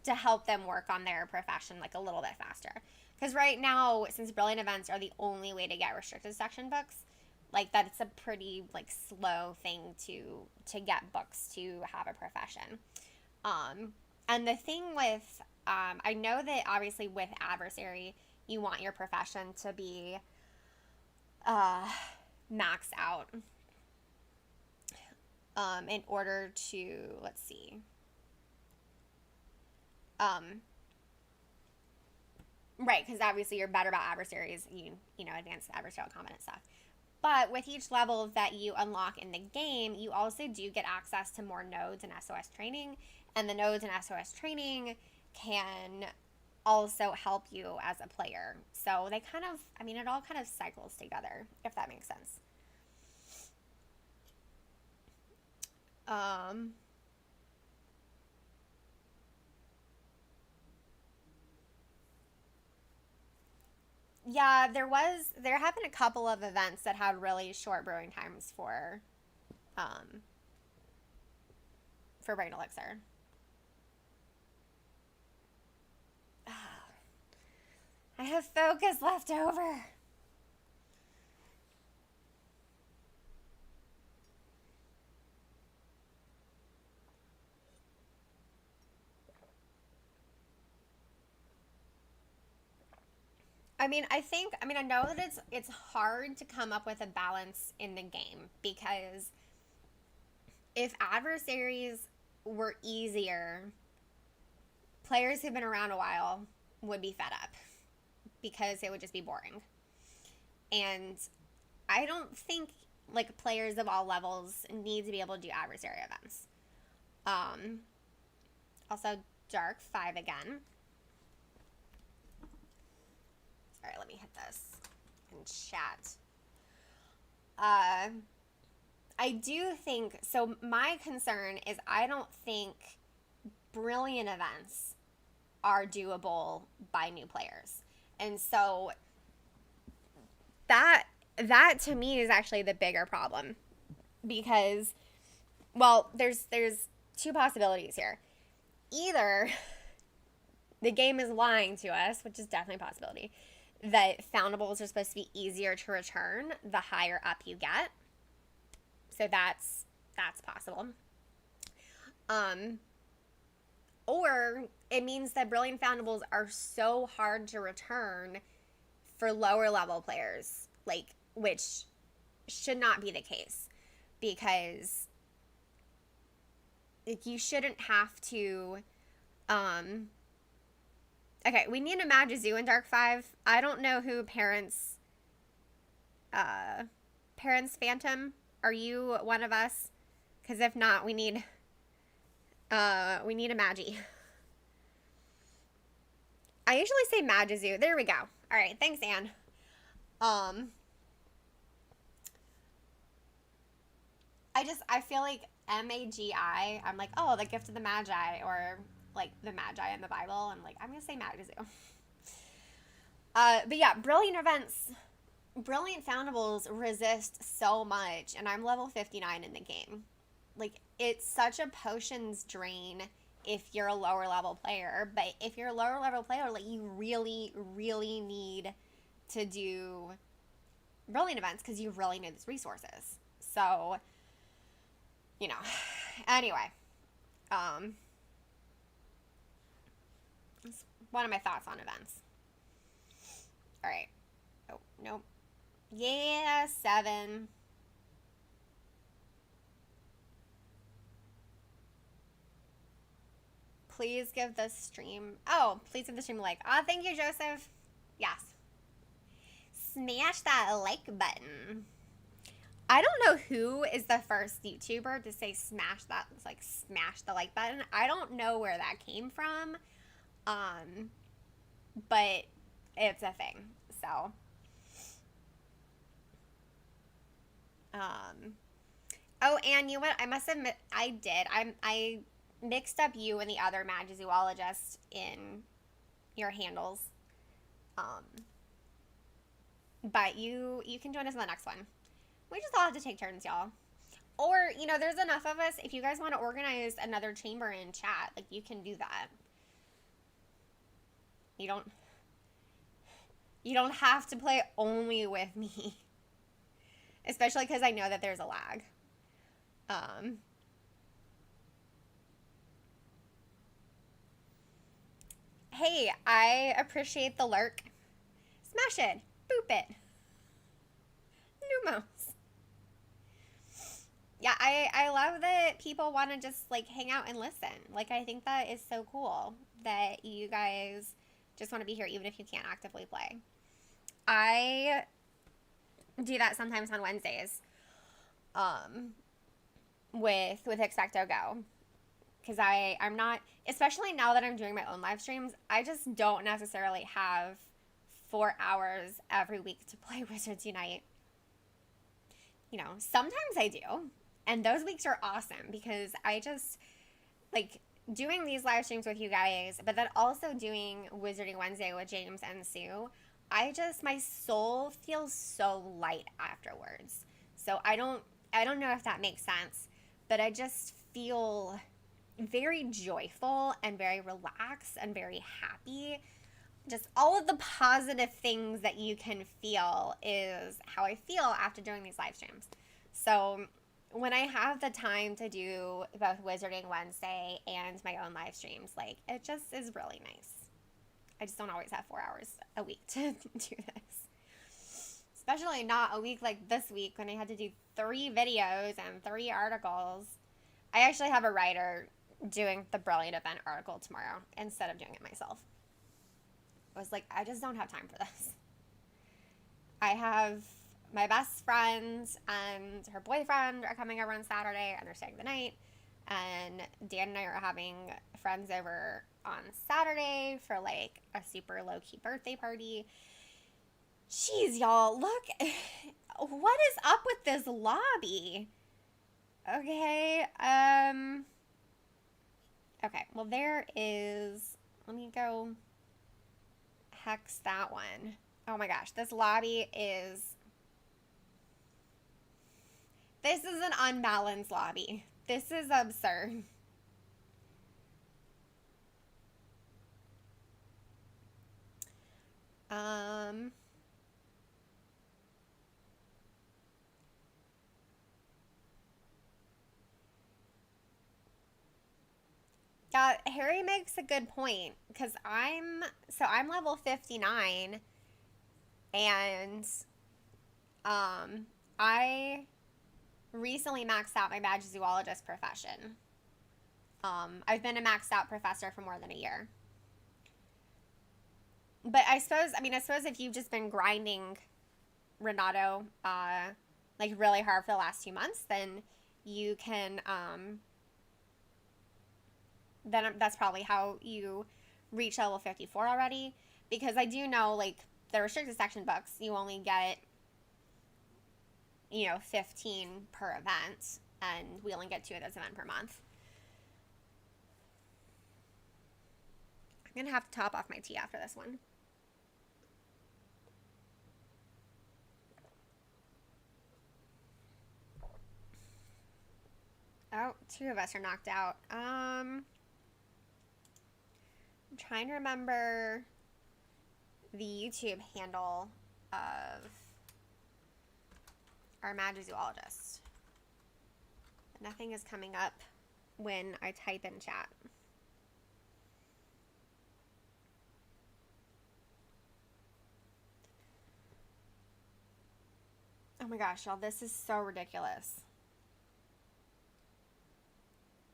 to help them work on their profession like a little bit faster. Because right now, since brilliant events are the only way to get restricted section books, like that's a pretty like slow thing to get books to have a profession. And the thing with I know that obviously with adversary you want your profession to be max out in order to, let's see, right, because obviously you're better about adversaries, you know, advanced adversarial combat and stuff. But with each level that you unlock in the game, you also do get access to more nodes and SOS training, and the nodes and SOS training can also help you as a player. So they kind of, it all kind of cycles together, if that makes sense. Yeah, there have been a couple of events that had really short brewing times for Brain Elixir. I have focus left over. I know that it's hard to come up with a balance in the game, because if adversaries were easier, players who've been around a while would be fed up because it would just be boring. And I don't think like, players of all levels need to be able to do adversary events. Also, Dark 5 again. Alright, let me hit this in chat. I do think, so my concern is I don't think brilliant events are doable by new players. And so that to me is actually the bigger problem, because, well, there's two possibilities here. Either the game is lying to us, which is definitely a possibility, that foundables are supposed to be easier to return the higher up you get. So that's possible. Or it means that brilliant foundables are so hard to return for lower level players, like, which should not be the case, because like, you shouldn't have to. Okay, we need a Magazoo in Dark 5. I don't know who Parents Phantom. Are you one of us? Because if not, we need a Magi. I usually say Magazoo. There we go. All right, thanks, Anne. I feel like Magi. I'm like, oh, the gift of the Magi, or like the Magi in the Bible. I'm like, I'm gonna say Magazoo. But yeah, brilliant foundables resist so much, and I'm level 59 in the game. Like, it's such a potions drain if you're a lower level player, but if you're a lower level player, like, you really, really need to do brilliant events because you really need these resources. So, you know, anyway, that's one of my thoughts on events. All right. Oh, nope. Yeah, 7. Please give the stream. Oh, please give the stream a like. Oh, thank you, Joseph. Yes. Smash that like button. I don't know who is the first YouTuber to say smash the like button. I don't know where that came from. But it's a thing. So, oh, and you know what? I must admit, I did. I mixed up you and the other Magizoologist in your handles. But you can join us in the next one. We just all have to take turns, y'all. Or, you know, there's enough of us. If you guys want to organize another chamber in chat, like, you can do that. You don't have to play only with me. Especially because I know that there's a lag. Hey, I appreciate the lurk. Smash it. Boop it. Numos. Yeah, I love that people want to just, like, hang out and listen. Like, I think that is so cool that you guys just want to be here even if you can't actively play. I do that sometimes on Wednesdays with Expecto Go, because I'm not, especially now that I'm doing my own live streams, I just don't necessarily have 4 hours every week to play Wizards Unite. You know, sometimes I do, and those weeks are awesome because I just, like, doing these live streams with you guys, but then also doing Wizarding Wednesday with James and Sue, my soul feels so light afterwards. So I don't know if that makes sense, but I just feel very joyful and very relaxed and very happy. Just all of the positive things that you can feel is how I feel after doing these live streams. So when I have the time to do both Wizarding Wednesday and my own live streams, like, it just is really nice. I just don't always have 4 hours a week to do this. Especially not a week like this week when I had to do 3 videos and 3 articles. I actually have a writer doing the Brilliant Event article tomorrow instead of doing it myself. I was like, I just don't have time for this. I have my best friend and her boyfriend are coming over on Saturday, and they're staying the night. And Dan and I are having friends over on Saturday for like a super low key birthday party. Jeez, y'all, look, what is up with this lobby? Okay, okay, well, there is, let me go hex that one. Oh my gosh, this lobby is, this is an unbalanced lobby. This is absurd. Yeah, Harry makes a good point because I'm level 59 and I recently maxed out my badge zoologist profession. I've been a maxed out professor for more than a year. But I suppose if you've just been grinding Renato like really hard for the last 2 months, then you can then that's probably how you reach level 54 already, because I do know like the restricted section books you only get 15 per event, and we only get 2 of those events per month. I'm gonna have to top off my tea after this one. Oh, 2 of us are knocked out. I'm trying to remember the YouTube handle of our Magizoologist. Nothing is coming up when I type in chat. Oh my gosh, y'all, this is so ridiculous.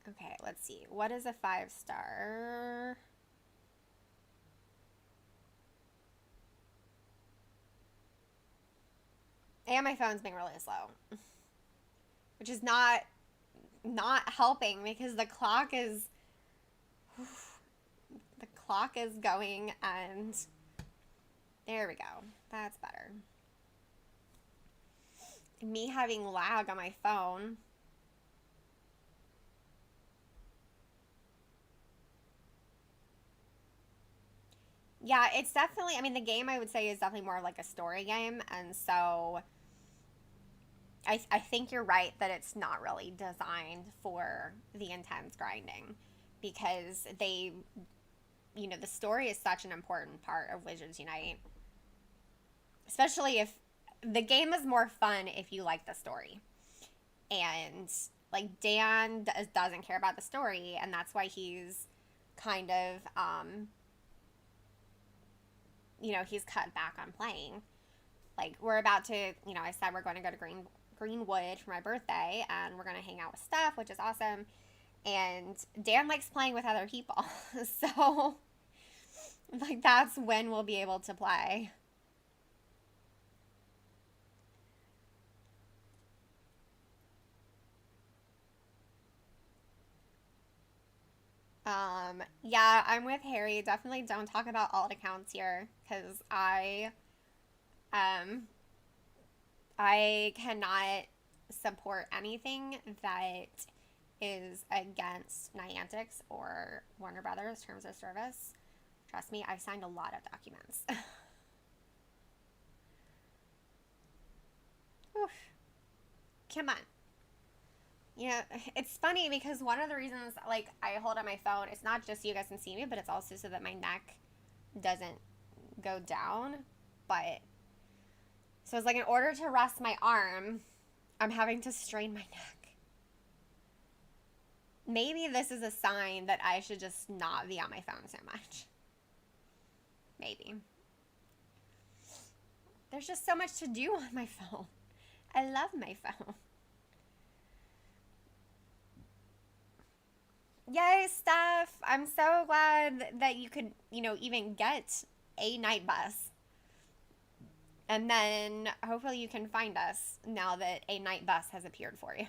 Okay, let's see. What is a 5-star? And my phone's being really slow, which is not helping because the clock is going, and there we go. That's better. Me having lag on my phone. Yeah, it's definitely, the game I would say is definitely more like a story game, and so I think you're right that it's not really designed for the intense grinding, because the story is such an important part of Wizards Unite. Especially if the game is more fun if you like the story. And like Dan doesn't care about the story, and that's why he's kind of he's cut back on playing. Like, we're about to, I said we're going to go to Greenwood for my birthday, and we're going to hang out with Steph, which is awesome. And Dan likes playing with other people. So, like, that's when we'll be able to play. Yeah, I'm with Harry. Definitely don't talk about alt accounts here, because I cannot support anything that is against Niantic's or Warner Brothers terms of service. Trust me, I signed a lot of documents. Oof. Come on. It's funny because one of the reasons, like, I hold up my phone, it's not just so you guys can see me, but it's also so that my neck doesn't go down. But, so it's like, in order to rest my arm, I'm having to strain my neck. Maybe this is a sign that I should just not be on my phone so much. Maybe. There's just so much to do on my phone. I love my phone. Yay, Steph! I'm so glad that you could, even get a night bus. And then hopefully you can find us now that a night bus has appeared for you.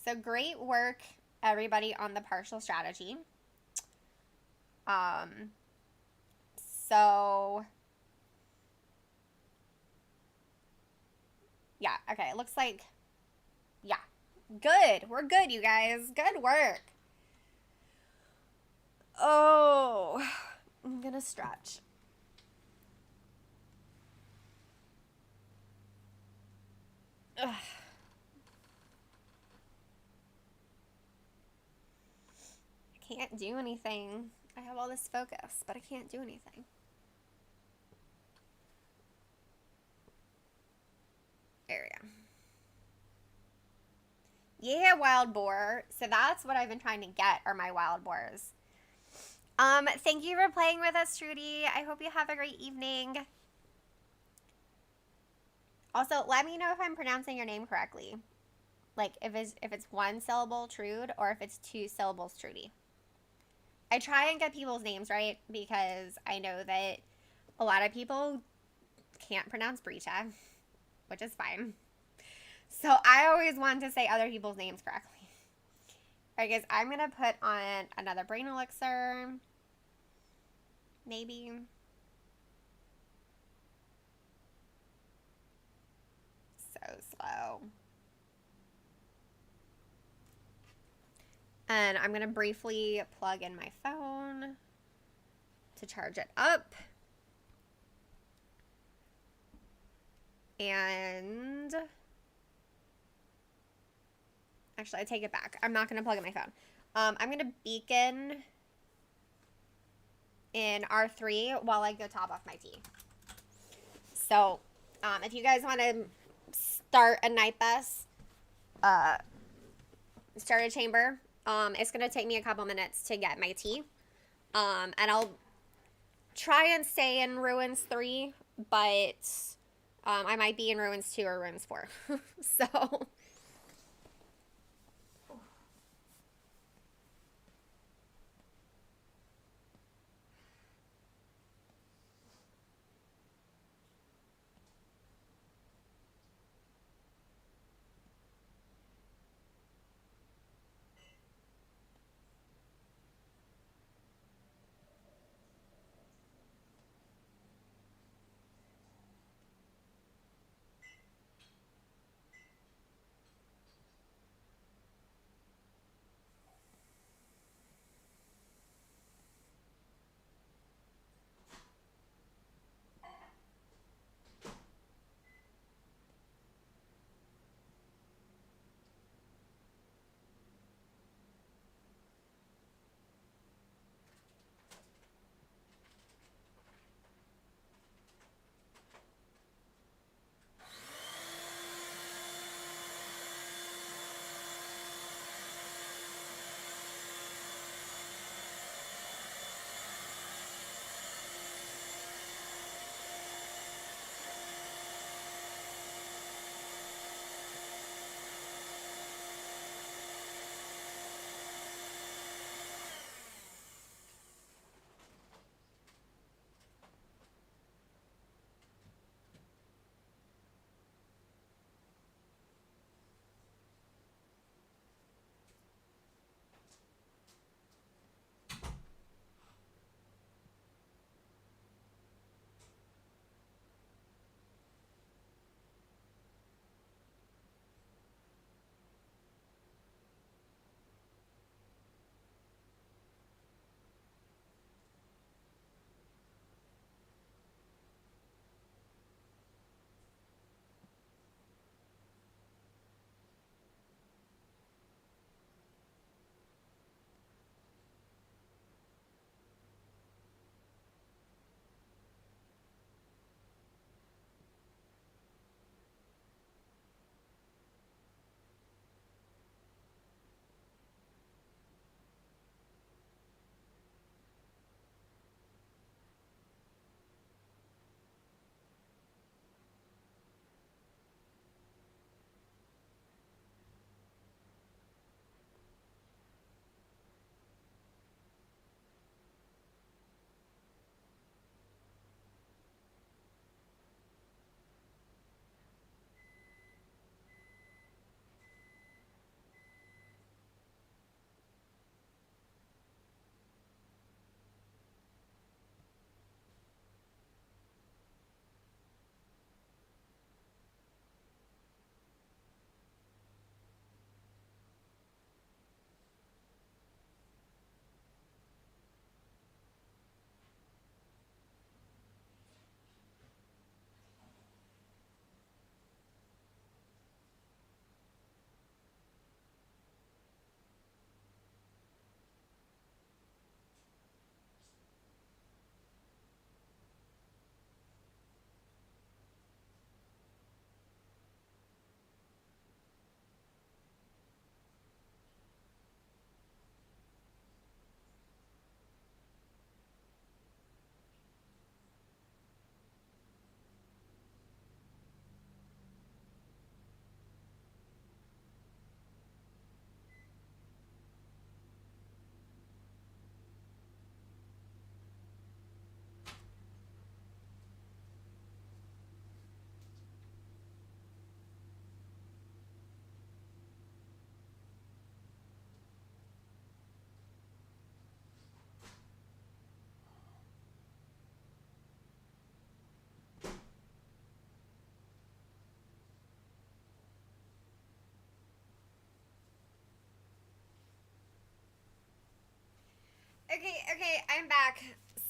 So great work, everybody, on the partial strategy. So yeah, okay, it looks like, yeah, good. We're good, you guys. Good work. Oh, I'm gonna stretch. Ugh. I can't do anything. I have all this focus, but I can't do anything. There we go. Yeah, wild boar. So that's what I've been trying to get, are my wild boars. Thank you for playing with us, Trudy. I hope you have a great evening. Also, let me know if I'm pronouncing your name correctly. Like, if it's one syllable, Trude, or if it's two syllables, Trudy. I try and get people's names right because I know that a lot of people can't pronounce Brita, which is fine. So I always want to say other people's names correctly. Alright, guys, I'm going to put on another brain elixir. Maybe. So slow. And I'm going to briefly plug in my phone to charge it up. And actually, I take it back. I'm not going to plug in my phone. I'm going to beacon in R3 while I go top off my tea. So, if you guys want to start a night bus, start a chamber, it's going to take me a couple minutes to get my tea. And I'll try and stay in Ruins 3, but I might be in Ruins 2 or Ruins 4. So...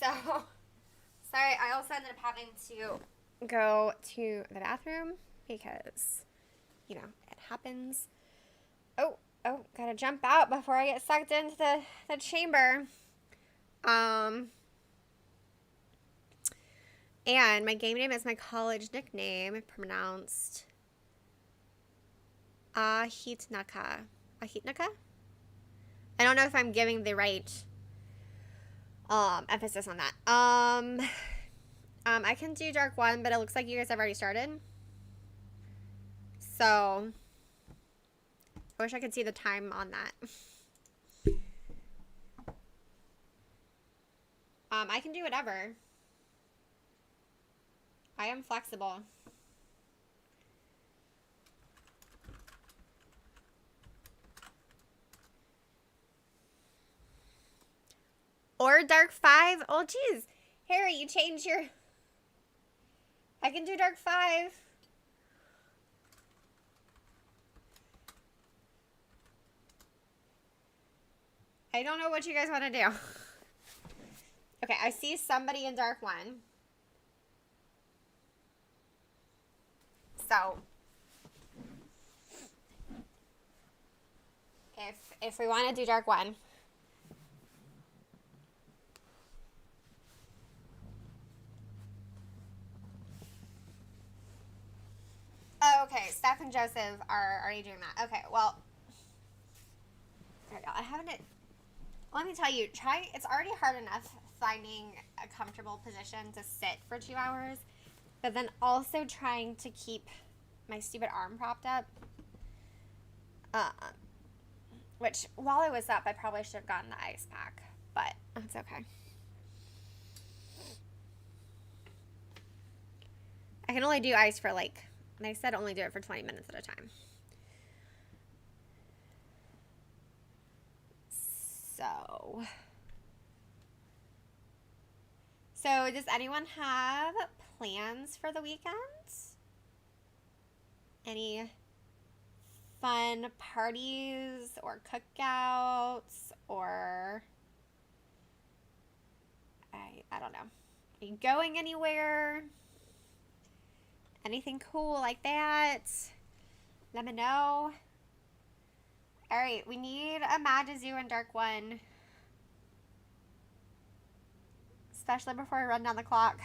So, sorry, I also ended up having to go to the bathroom because, you know, it happens. Oh, gotta jump out before I get sucked into the chamber. And my game name is my college nickname, pronounced Ahitnaka. Ahitnaka? I don't know if I'm giving the right emphasis on that. I can do Dark 1, but it looks like you guys have already started. So, I wish I could see the time on that. I can do whatever. I am flexible. Or Dark 5. Oh, geez. Harry, you changed your... I can do Dark 5. I don't know what you guys want to do. Okay, I see somebody in Dark 1. So, if we want to do Dark 1... Oh, okay. Steph and Joseph are already doing that. Okay, well, there we go. I haven't. Let me tell you, it's already hard enough finding a comfortable position to sit for 2 hours, but then also trying to keep my stupid arm propped up. Which, while I was up, I probably should have gotten the ice pack, but that's okay. I can only do ice for they said only do it for 20 minutes at a time. So does anyone have plans for the weekend? Any fun parties or cookouts or I don't know. Are you going anywhere? Anything cool like that? Let me know. Alright, we need a Madizoo in Dark 1. Especially before I run down the clock.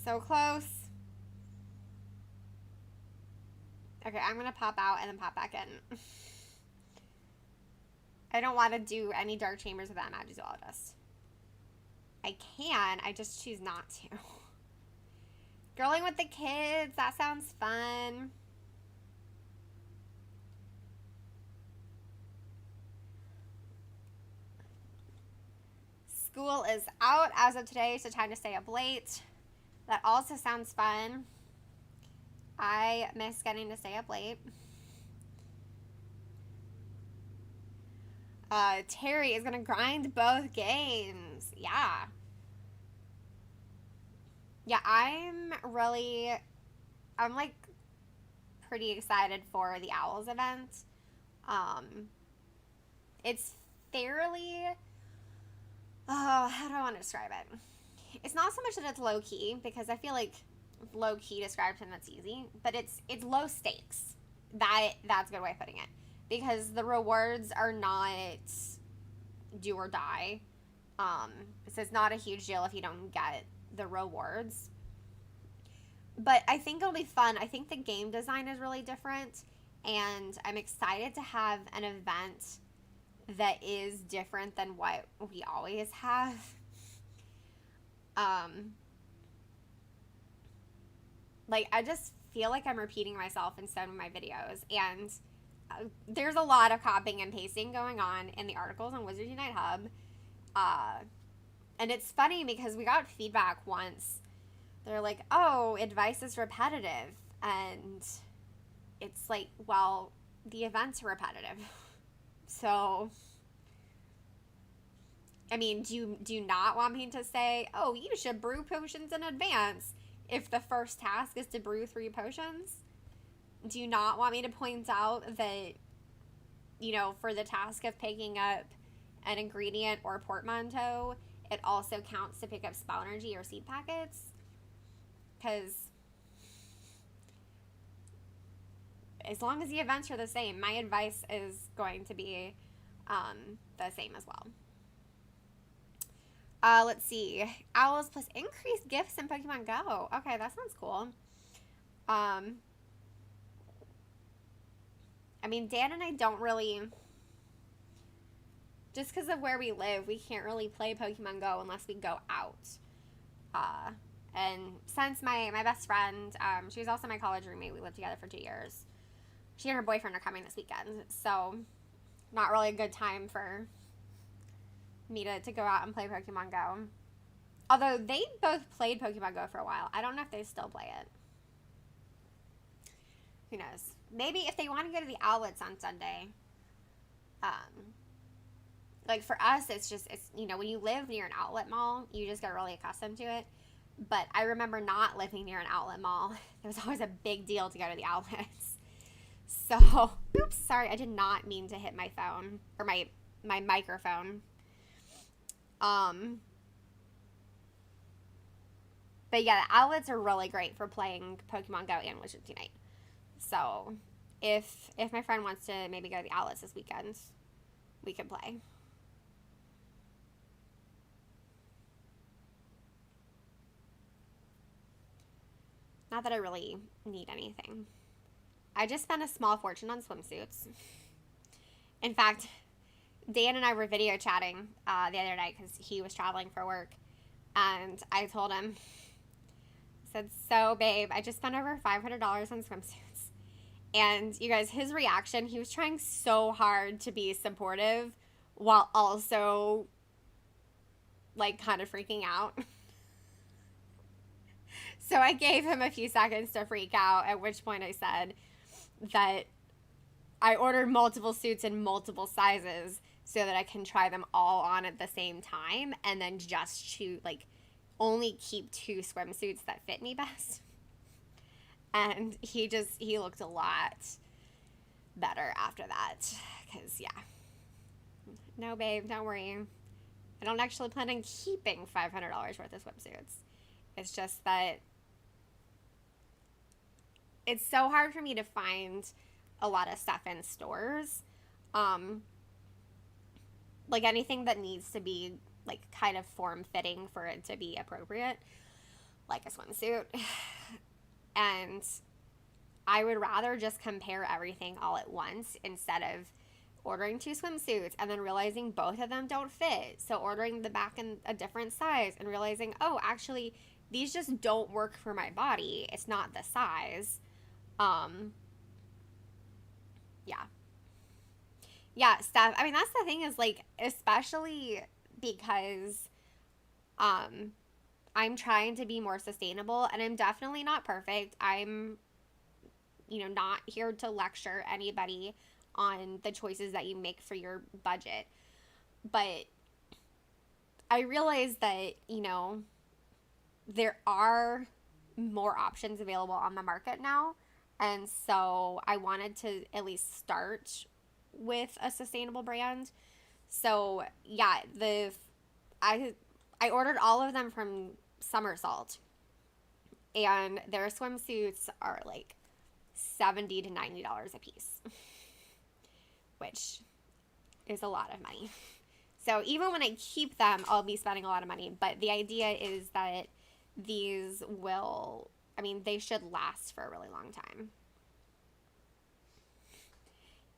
So close. Okay, I'm gonna pop out and then pop back in. I don't want to do any Dark Chambers without Magizoologist. I can, I just choose not to. Girling with the kids, that sounds fun. School is out as of today, so time to stay up late. That also sounds fun. I miss getting to stay up late. Terry is gonna grind both games. Yeah. Yeah, I'm like pretty excited for the Owls event. It's fairly, how do I want to describe it? It's not so much that it's low key, because I feel like low key describes him, that's easy, but it's low stakes. That's a good way of putting it, because the rewards are not do or die. So it's not a huge deal if you don't get the rewards. But I think it'll be fun. I think the game design is really different, and I'm excited to have an event that is different than what we always have. Like, I just feel like I'm repeating myself in some of my videos, and there's a lot of copying and pasting going on in the articles on Wizards Unite Hub. And it's funny because we got feedback once. They're like, oh, advice is repetitive. And it's like, well, the events are repetitive. So, I mean, do you not want me to say, oh, you should brew potions in advance if the first task is to brew 3 potions? do you not want me to point out that, for the task of picking up an ingredient or portmanteau, it also counts to pick up spell energy or seed packets? Because as long as the events are the same, my advice is going to be the same as well. Let's see. Owls plus increased gifts in Pokemon Go. Okay, that sounds cool. Dan and I don't really... Just because of where we live, we can't really play Pokemon Go unless we go out. And since my best friend, she's also my college roommate, we lived together for 2 years. She and her boyfriend are coming this weekend, so not really a good time for me to go out and play Pokemon Go. Although they both played Pokemon Go for a while. I don't know if they still play it. Who knows? Maybe if they want to go to the outlets on Sunday. Like for us, it's when you live near an outlet mall, you just get really accustomed to it. But I remember not living near an outlet mall. It was always a big deal to go to the outlets. So, oops, sorry, I did not mean to hit my phone, or my microphone. But yeah, the outlets are really great for playing Pokemon Go and Wizards Unite. So, if my friend wants to maybe go to the outlets this weekend, we can play. Not that I really need anything. I just spent a small fortune on swimsuits. In fact, Dan and I were video chatting the other night because he was traveling for work. And I told him, I said, so babe, I just spent over $500 on swimsuits. And you guys, his reaction, he was trying so hard to be supportive while also like kind of freaking out. So I gave him a few seconds to freak out, at which point I said that I ordered multiple suits in multiple sizes so that I can try them all on at the same time and then just choose, only keep 2 swimsuits that fit me best. And he looked a lot better after that. Because, yeah. No, babe, don't worry. I don't actually plan on keeping $500 worth of swimsuits. It's just that it's so hard for me to find a lot of stuff in stores. Anything that needs to be, kind of form-fitting for it to be appropriate. Like a swimsuit. And I would rather just compare everything all at once instead of ordering 2 swimsuits and then realizing both of them don't fit. So ordering the back in a different size and realizing, oh, actually, these just don't work for my body. It's not the size. Yeah. Yeah, Steph, that's the thing is, especially because, I'm trying to be more sustainable, and I'm definitely not perfect. I'm, not here to lecture anybody on the choices that you make for your budget. But I realize that, there are more options available on the market now. And so I wanted to at least start with a sustainable brand. So yeah, I ordered all of them from Somersault, and their swimsuits are $70 to $90 a piece, which is a lot of money. So even when I keep them, I'll be spending a lot of money. But the idea is that these will, they should last for a really long time.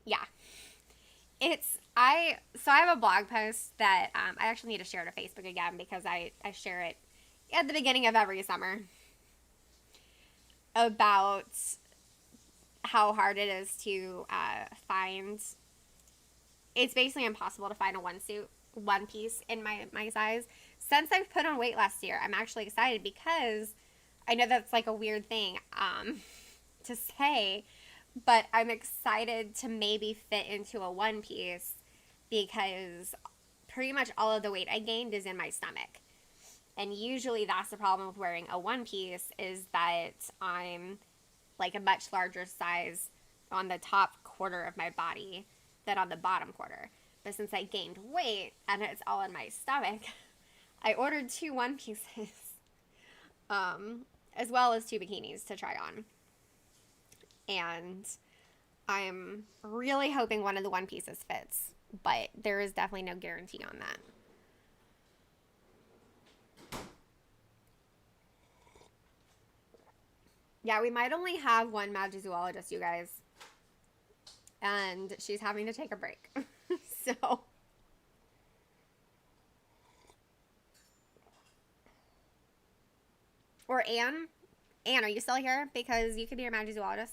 Yeah. I have a blog post that I actually need to share to Facebook again because I share it at the beginning of every summer about how hard it is to find. It's basically impossible to find a one piece in my size. Since I've put on weight last year, I'm actually excited because I know that's a weird thing to say, but I'm excited to maybe fit into a one piece because pretty much all of the weight I gained is in my stomach. And usually that's the problem with wearing a one piece is that I'm like a much larger size on the top quarter of my body than on the bottom quarter. But since I gained weight and it's all in my stomach, I ordered 2 one pieces, as well as 2 bikinis to try on. And I'm really hoping one of the one pieces fits, but there is definitely no guarantee on that. Yeah, we might only have one Magizoologist, you guys. And she's having to take a break. So. Or Anne. Anne, are you still here? Because you could be our Magizoologist.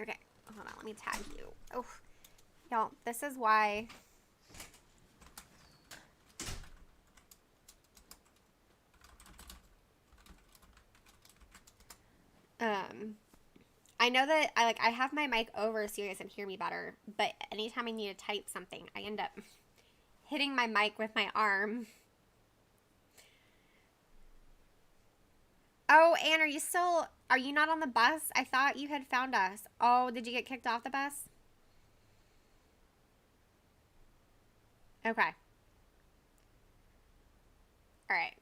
Okay. Hold on, let me tag you. Oh. Y'all, this is why... I know that I have my mic over so you guys can hear me better, but anytime I need to type something, I end up hitting my mic with my arm. Oh, Anne, are you not on the bus? I thought you had found us. Oh, did you get kicked off the bus? Okay. All right.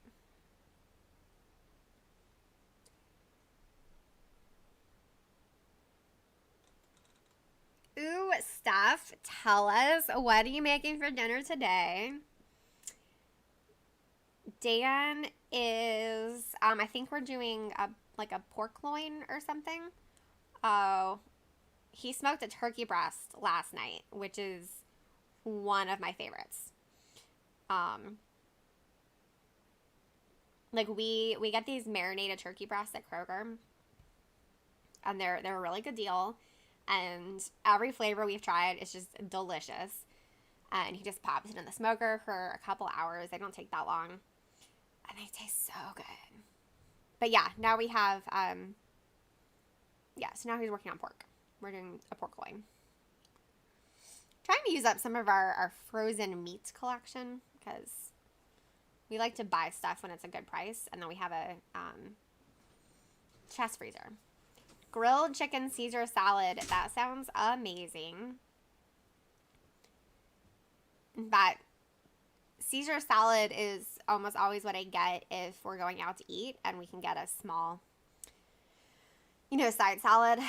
Ooh, Steph, tell us, what are you making for dinner today? Dan is, I think we're doing a pork loin or something. Oh, he smoked a turkey breast last night, which is one of my favorites. Like we get these marinated turkey breasts at Kroger, and they're a really good deal. And every flavor we've tried is just delicious. And he just pops it in the smoker for a couple hours. They don't take that long. And they taste so good. But yeah, now we have, so now he's working on pork. We're doing a pork loin. Trying to use up some of our frozen meat collection because we like to buy stuff when it's a good price. And then we have a chest freezer. Grilled chicken Caesar salad. That sounds amazing. But Caesar salad is almost always what I get if we're going out to eat and we can get a small, side salad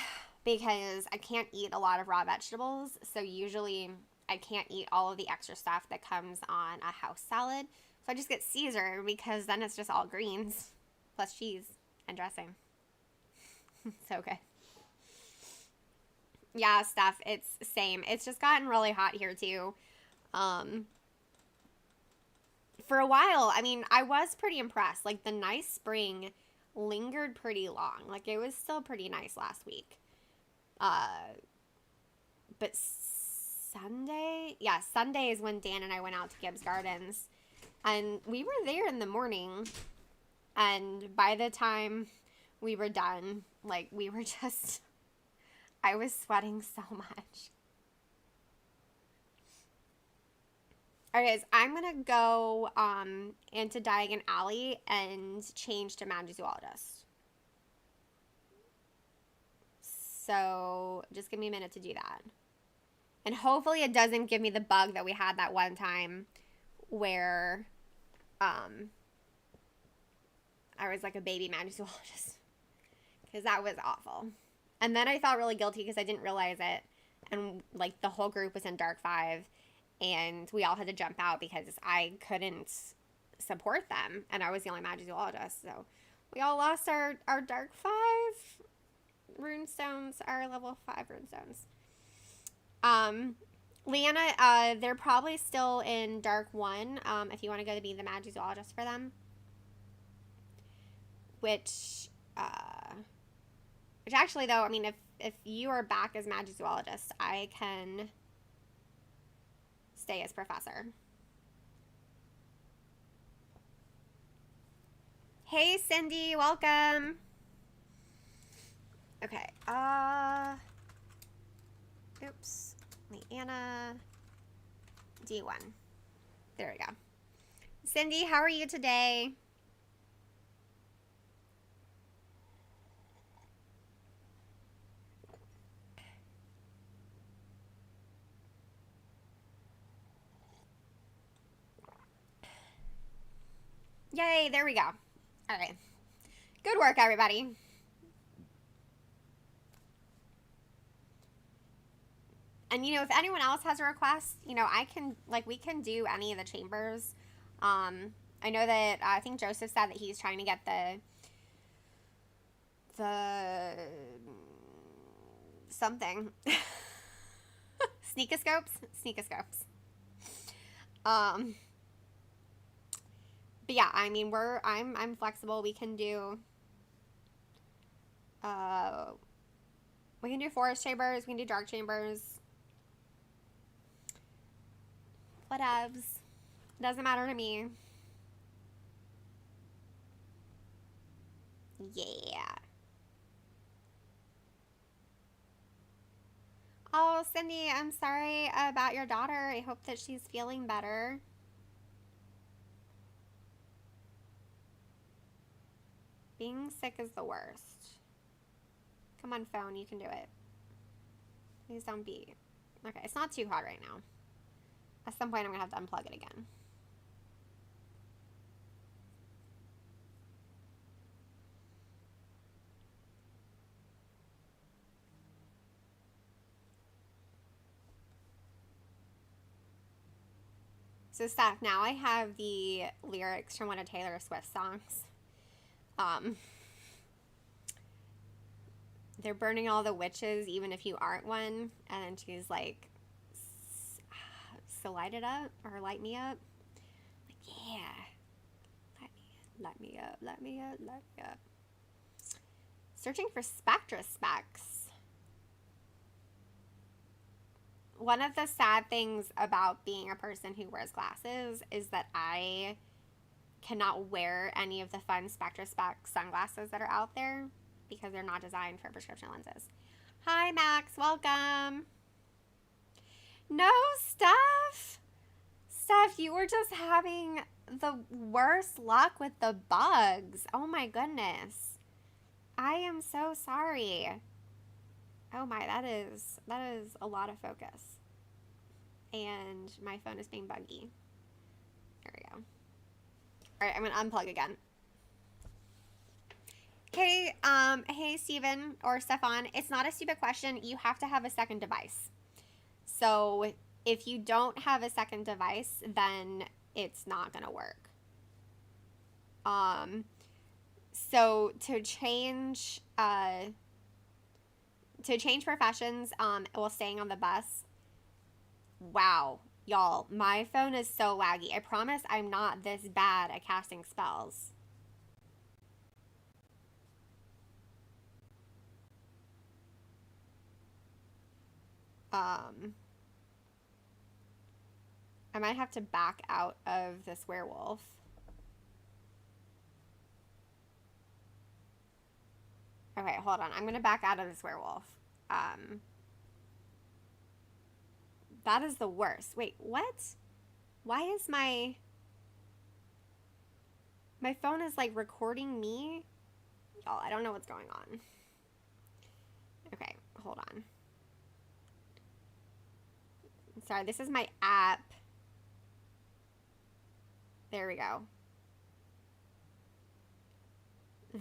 because I can't eat a lot of raw vegetables. So usually I can't eat all of the extra stuff that comes on a house salad. So I just get Caesar because then it's just all greens plus cheese and dressing. So good. Yeah, Steph, it's same. It's just gotten really hot here too. For a while, I was pretty impressed. Like the nice spring lingered pretty long. Like it was still pretty nice last week. But Sunday is when Dan and I went out to Gibbs Gardens. And we were there in the morning. And by the time we were done, I was sweating so much. Alright guys, I'm going to go into Diagon Alley and change to Magizoologist. So just give me a minute to do that. And hopefully it doesn't give me the bug that we had that one time where I was like a baby Magizoologist. Because that was awful. And then I felt really guilty because I didn't realize it. And the whole group was in Dark 5. And we all had to jump out because I couldn't support them. And I was the only Magizoologist. So we all lost our Dark 5 runestones, our level 5 runestones. Leanna, they're probably still in Dark 1 if you want to go to be the Magizoologist for them. Which actually, though, if you are back as Magizoologist, I can stay as Professor. Hey, Cindy, welcome. Okay, oops, Leanna, D1. There we go. Cindy, how are you today? Yay, there we go. All right. Good work, everybody. And, you know, if anyone else has a request, you know, we can do any of the chambers. I know that, I think Joseph said that he's trying to get the something. Sneakoscopes. But yeah, I mean, I'm flexible. We can do forest chambers, we can do dark chambers. Whatevs. Doesn't matter to me. Yeah. Oh, Cindy, I'm sorry about your daughter. I hope that she's feeling better. Being sick is the worst. Come on, phone, you can do it. Please don't be. Okay, it's not too hot right now. At some point, I'm going to have to unplug it again. So, Steph, now I have the lyrics from one of Taylor Swift's songs. They're burning all the witches, even if you aren't one. And then she's like, so light it up, or light me up. Like, yeah. Let me up. Searching for Spectra specs. One of the sad things about being a person who wears glasses is that I cannot wear any of the fun Spectra spec sunglasses that are out there because they're not designed for prescription lenses. Hi, Max. Welcome. No, Steph. Steph, you were just having the worst luck with the bugs. Oh, my goodness. I am so sorry. Oh, my, that is a lot of focus. And my phone is being buggy. There we go. All right, I'm going to unplug again. Okay, hey, Steven or Stefan, it's not a stupid question. You have to have a second device. So if you don't have a second device, then it's not going to work. So to change professions, while staying on the bus, wow, y'all, my phone is so laggy. I promise I'm not this bad at casting spells. I might have to back out of this werewolf. Okay, hold on. I'm going to back out of this werewolf. That is the worst. Wait, what? Why is my phone is like recording me? Y'all, I don't know what's going on. Okay, hold on. Sorry, this is my app. There we go.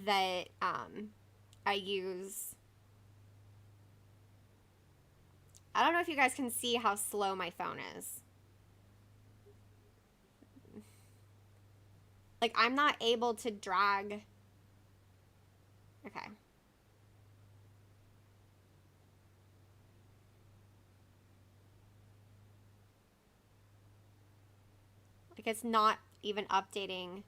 That I use. I don't know if you guys can see how slow my phone is. Like, I'm not able to drag. Okay. Like, it's not even updating.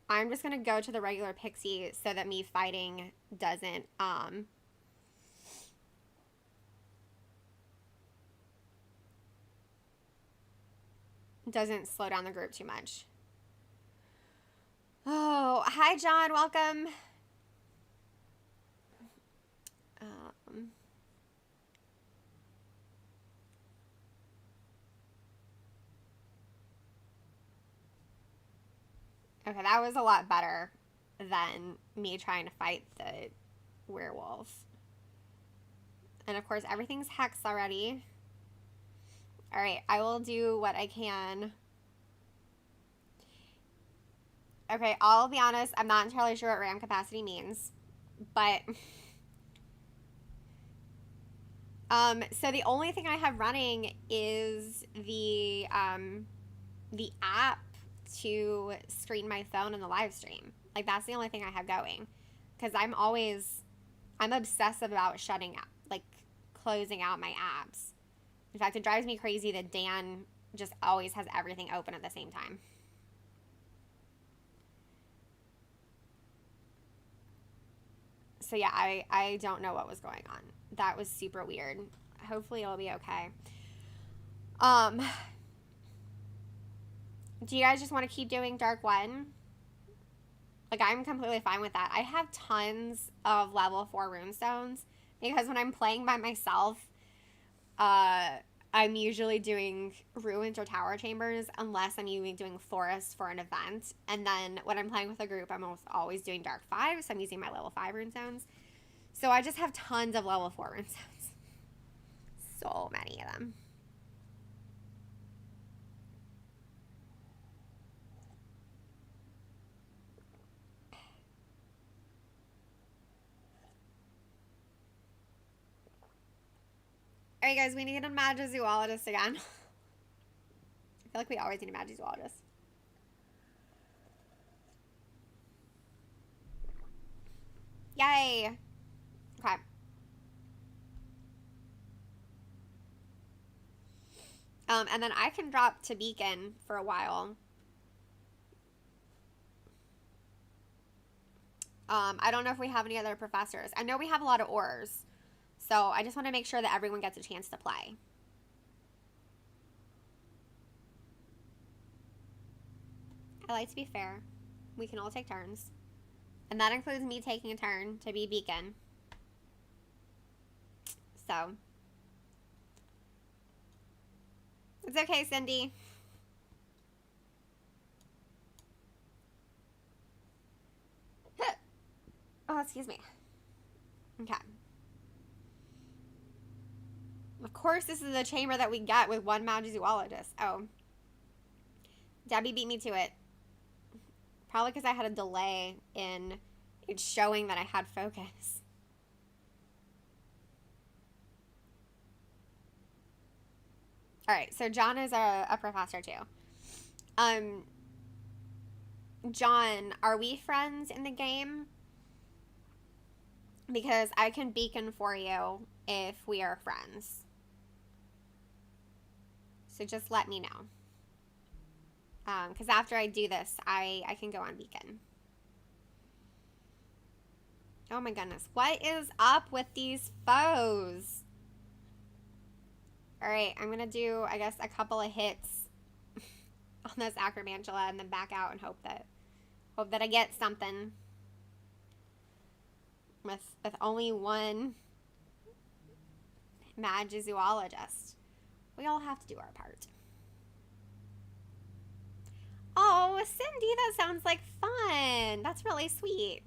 I'm just going to go to the regular Pixie so that me fighting doesn't slow down the group too much. Oh, hi John, welcome. Okay, that was a lot better than me trying to fight the werewolf. And of course, everything's hexed already. Alright, I will do what I can Okay, I'll be honest, I'm not entirely sure what RAM capacity means, but so the only thing I have running is the app to screen my phone in the live stream. Like, that's the only thing I have going, because I'm obsessive about shutting out, like, closing out my apps. In fact, it drives me crazy that Dan just always has everything open at the same time. So yeah, I don't know what was going on. That was super weird. Hopefully it'll be okay. Do you guys just want to keep doing Dark 1? Like, I'm completely fine with that. I have tons of level 4 runestones because when I'm playing by myself, I'm usually doing ruins or tower chambers unless I'm doing forest for an event. And then when I'm playing with a group, I'm almost always doing Dark 5, so I'm using my level 5 runestones. So I just have tons of level 4 runestones. So many of them. Alright guys, we need a Magizoologist again. I feel like we always need a Magizoologist. Yay! Okay. And then I can drop to Beacon for a while. I don't know if we have any other professors. I know we have a lot of ores. So I just want to make sure that everyone gets a chance to play. I like to be fair. We can all take turns. And that includes me taking a turn to be Beacon. So. It's okay, Cindy. Oh, excuse me. Okay. Of course, this is the chamber that we get with one Magizoologist. Oh. Debbie beat me to it. Probably because I had a delay in it showing that I had focus. Alright, so John is a professor too. John, are we friends in the game? Because I can beacon for you if we are friends. So just let me know. Because after I do this, I can go on beacon. Oh my goodness. What is up with these foes? Alright, I'm going to do, I guess, a couple of hits on this Acromantula and then back out and hope that I get something with only one Magizoologist. We all have to do our part. Oh, Cindy, that sounds like fun. That's really sweet.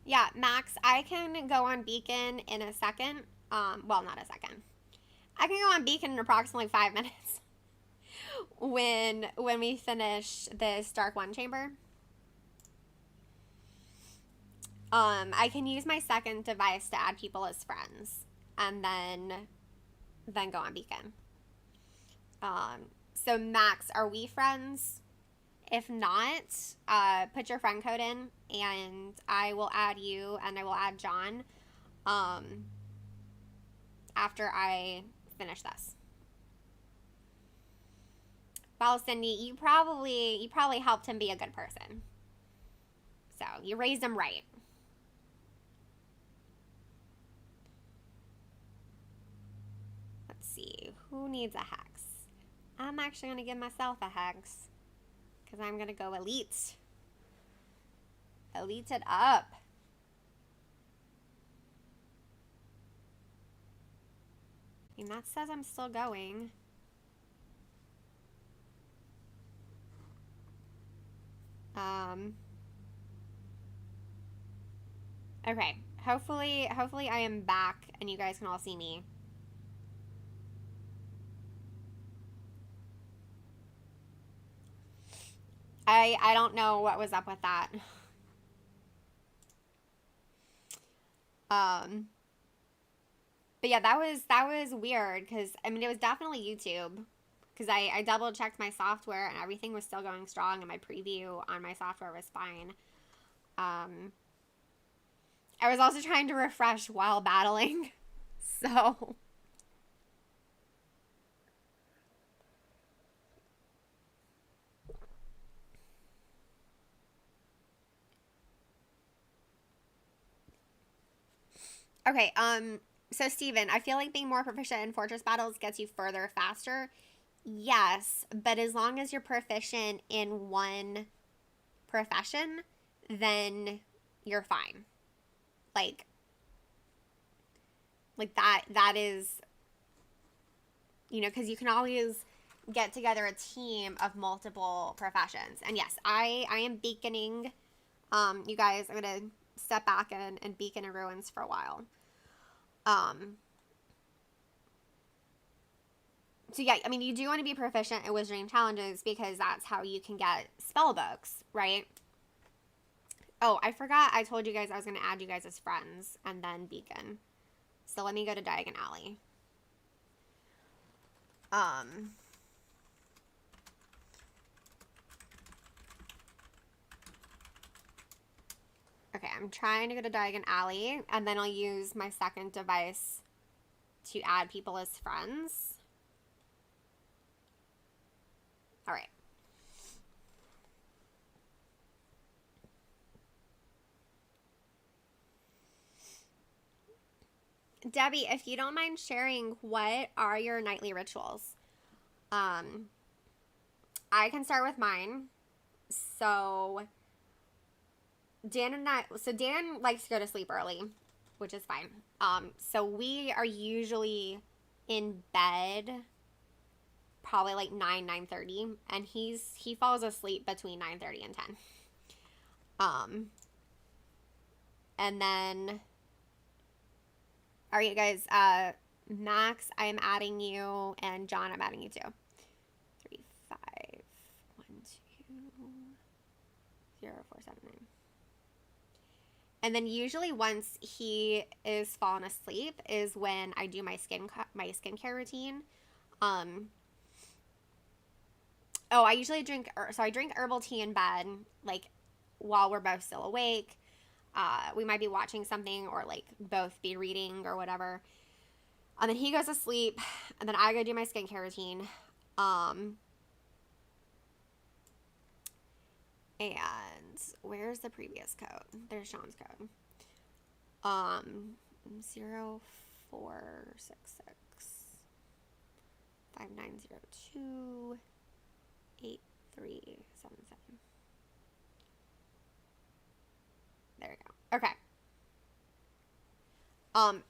Yeah, Max, I can go on beacon in a second. Well, not a second. I can go on beacon in approximately 5 minutes when we finish this Dark 1 chamber. I can use my second device to add people as friends and then go on beacon. So Max, are we friends? If not, put your friend code in and I will add you and I will add John after I finish this. Well, Cindy, you probably helped him be a good person. So you raised him right. Let's see, who needs a hex? I'm actually going to give myself a hex because I'm going to go elite. Elite it up. I mean, that says I'm still going. Okay. Hopefully I am back and you guys can all see me. I don't know what was up with that. But yeah, that was weird because I mean it was definitely YouTube because I double checked my software and everything was still going strong and my preview on my software was fine. I was also trying to refresh while battling, so okay. So Steven, I feel like being more proficient in fortress battles gets you further faster. Yes, but as long as you're proficient in one profession, then you're fine. Like that is, you know, because you can always get together a team of multiple professions. And yes, I am beaconing. You guys, I'm gonna step back and beacon in ruins for a while. So yeah, I mean, you do want to be proficient in Wizarding Challenges because that's how you can get spell books, right? Oh, I forgot I told you guys I was going to add you guys as friends and then beacon. So let me go to Diagon Alley. Okay, I'm trying to go to Diagon Alley, and then I'll use my second device to add people as friends. All right. Debbie, if you don't mind sharing, what are your nightly rituals? I can start with mine. So Dan likes to go to sleep early, which is fine. So we are usually in bed probably like 9:30, and he falls asleep between 9:30 and 10. And then all right, guys, Max, I am adding you, and John, I'm adding you too. 3, 5, 1, 2, 0, 4, 7, 9. And then usually once he is fallen asleep is when I do my skincare routine. I usually drink herbal tea in bed, like while we're both still awake. We might be watching something or like both be reading or whatever. And then he goes to sleep, and then I go do my skincare routine. And where's the previous code? There's Sean's code. 0466 5902 8377. There we go. Okay.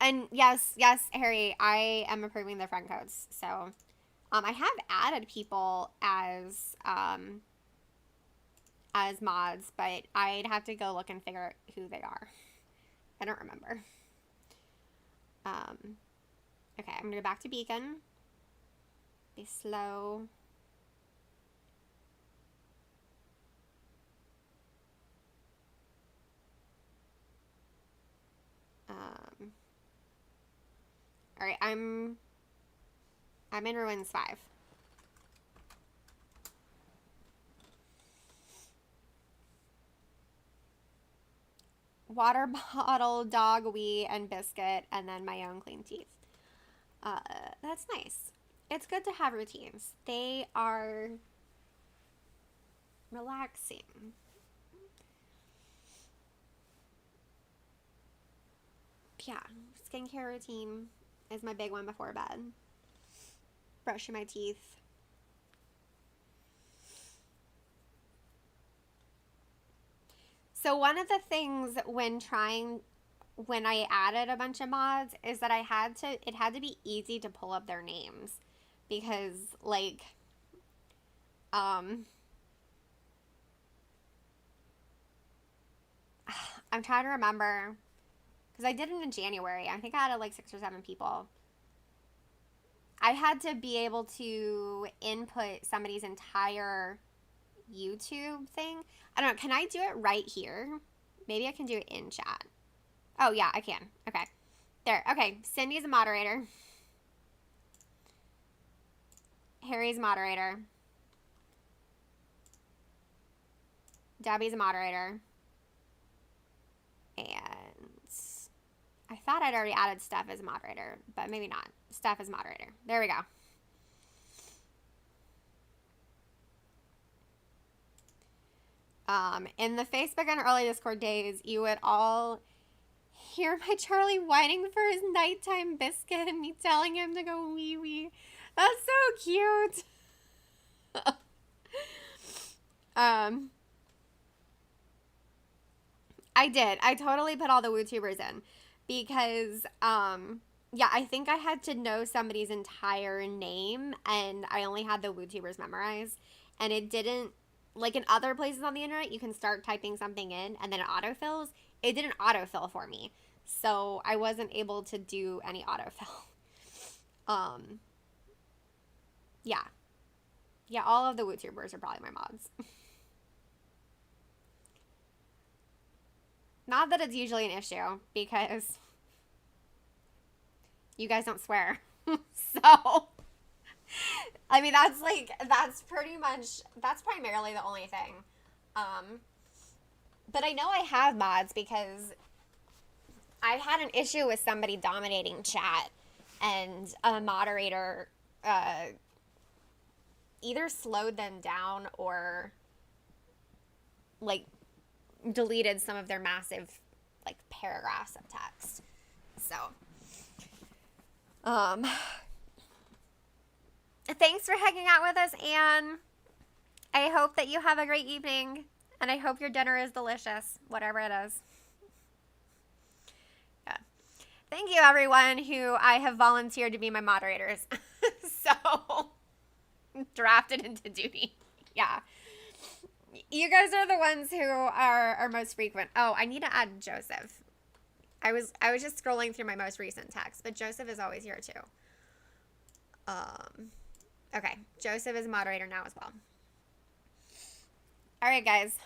And yes, Harry, I am approving the friend codes. So, I have added people as mods, but I'd have to go look and figure out who they are. I don't remember. Okay, I'm gonna go back to Beacon. Be slow. All right, I'm in Ruins 5. Water bottle, dog wee, and biscuit, and then my own clean teeth. That's nice. It's good to have routines. They are relaxing. Yeah, skincare routine is my big one before bed. Brushing my teeth. So one of the things when trying when I added a bunch of mods is that it had to be easy to pull up their names because like I'm trying to remember because I did it in January. I think I added like 6 or 7 people. I had to be able to input somebody's entire YouTube thing. I don't know. Can I do it right here? Maybe I can do it in chat. Oh, yeah, I can. Okay. There. Okay. Cindy's a moderator. Harry's a moderator. Debbie's a moderator. And I thought I'd already added Steph as a moderator, but maybe not. Steph as moderator. There we go. In the Facebook and early Discord days, you would all hear my Charlie whining for his nighttime biscuit and me telling him to go wee wee. That's so cute. I did. I totally put all the WooTubers in because, yeah, I think I had to know somebody's entire name and I only had the WooTubers memorized. And it didn't, like in other places on the internet, you can start typing something in and then it autofills. It didn't autofill for me. So I wasn't able to do any autofill. Yeah. Yeah, all of the WooTubers are probably my mods. Not that it's usually an issue, because you guys don't swear. So, I mean, that's primarily the only thing. But I know I have mods because I had an issue with somebody dominating chat, and a moderator either slowed them down or, like, deleted some of their massive like paragraphs of text. So thanks for hanging out with us, Anne. I hope that you have a great evening and I hope your dinner is delicious, whatever it is. Yeah. Thank you everyone who I have volunteered to be my moderators. So drafted into duty. Yeah. You guys are the ones who are most frequent. Oh, I need to add Joseph. I was just scrolling through my most recent text, but Joseph is always here too. Okay, Joseph is a moderator now as well. All right, guys.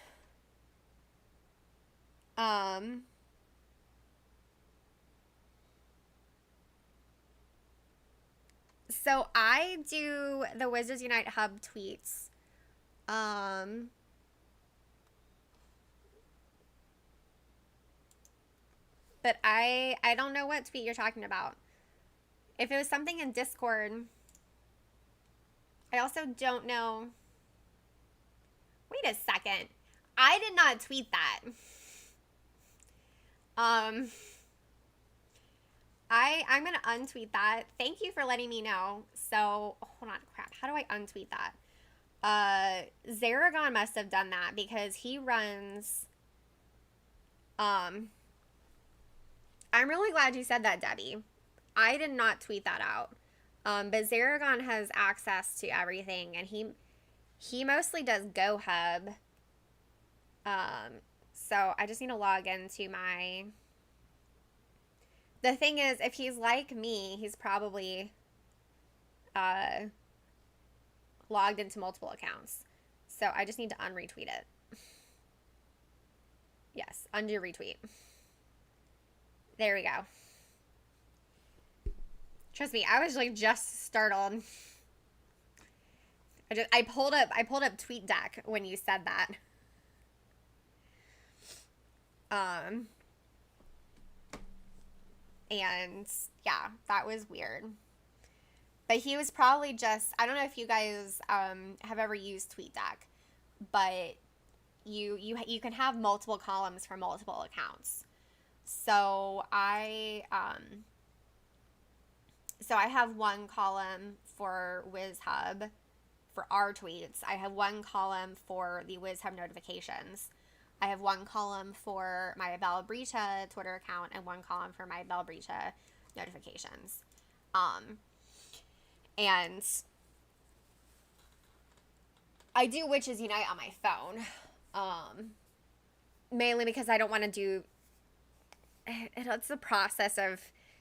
So I do the Wizards Unite Hub tweets. But I don't know what tweet you're talking about. If it was something in Discord, I also don't know. Wait a second. I did not tweet that. I'm going to untweet that. Thank you for letting me know. So, hold on, crap. How do I untweet that? Zaragon must have done that because he runs, I'm really glad you said that, Debbie. I did not tweet that out. But Zaragon has access to everything, and he mostly does GoHub. So I just need to log into my... The thing is, if he's like me, he's probably logged into multiple accounts. So I just need to unretweet it. Yes, undo retweet. There we go. Trust me, I was like just startled. I pulled up TweetDeck when you said that. And yeah, that was weird. But he was probably just, I don't know if you guys have ever used TweetDeck, but you can have multiple columns for multiple accounts. So I have one column for WizHub for our tweets. I have one column for the WizHub notifications. I have one column for my Bella Brita Twitter account and one column for my Bella Brita notifications. And I do Witches Unite on my phone. Mainly because I don't want to do... It's the process of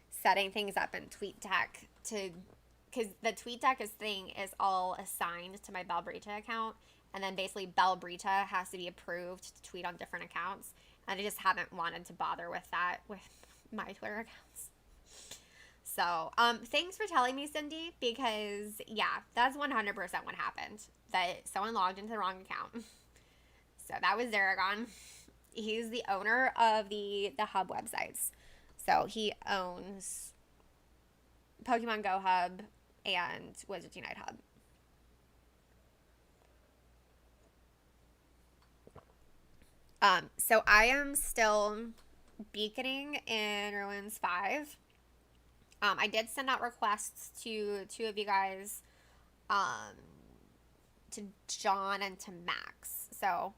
setting things up in TweetDeck to... Because the TweetDeck thing is all assigned to my Bella Brita account. And then basically Bella Brita has to be approved to tweet on different accounts. And I just haven't wanted to bother with that with my Twitter accounts. So, thanks for telling me, Cindy, because, yeah, that's 100% what happened. That someone logged into the wrong account. So that was Zaragon. He's the owner of the Hub websites. So he owns Pokemon Go Hub and Wizards Unite Hub. So I am still beaconing in Ruins 5. I did send out requests to two of you guys, to John and to Max. So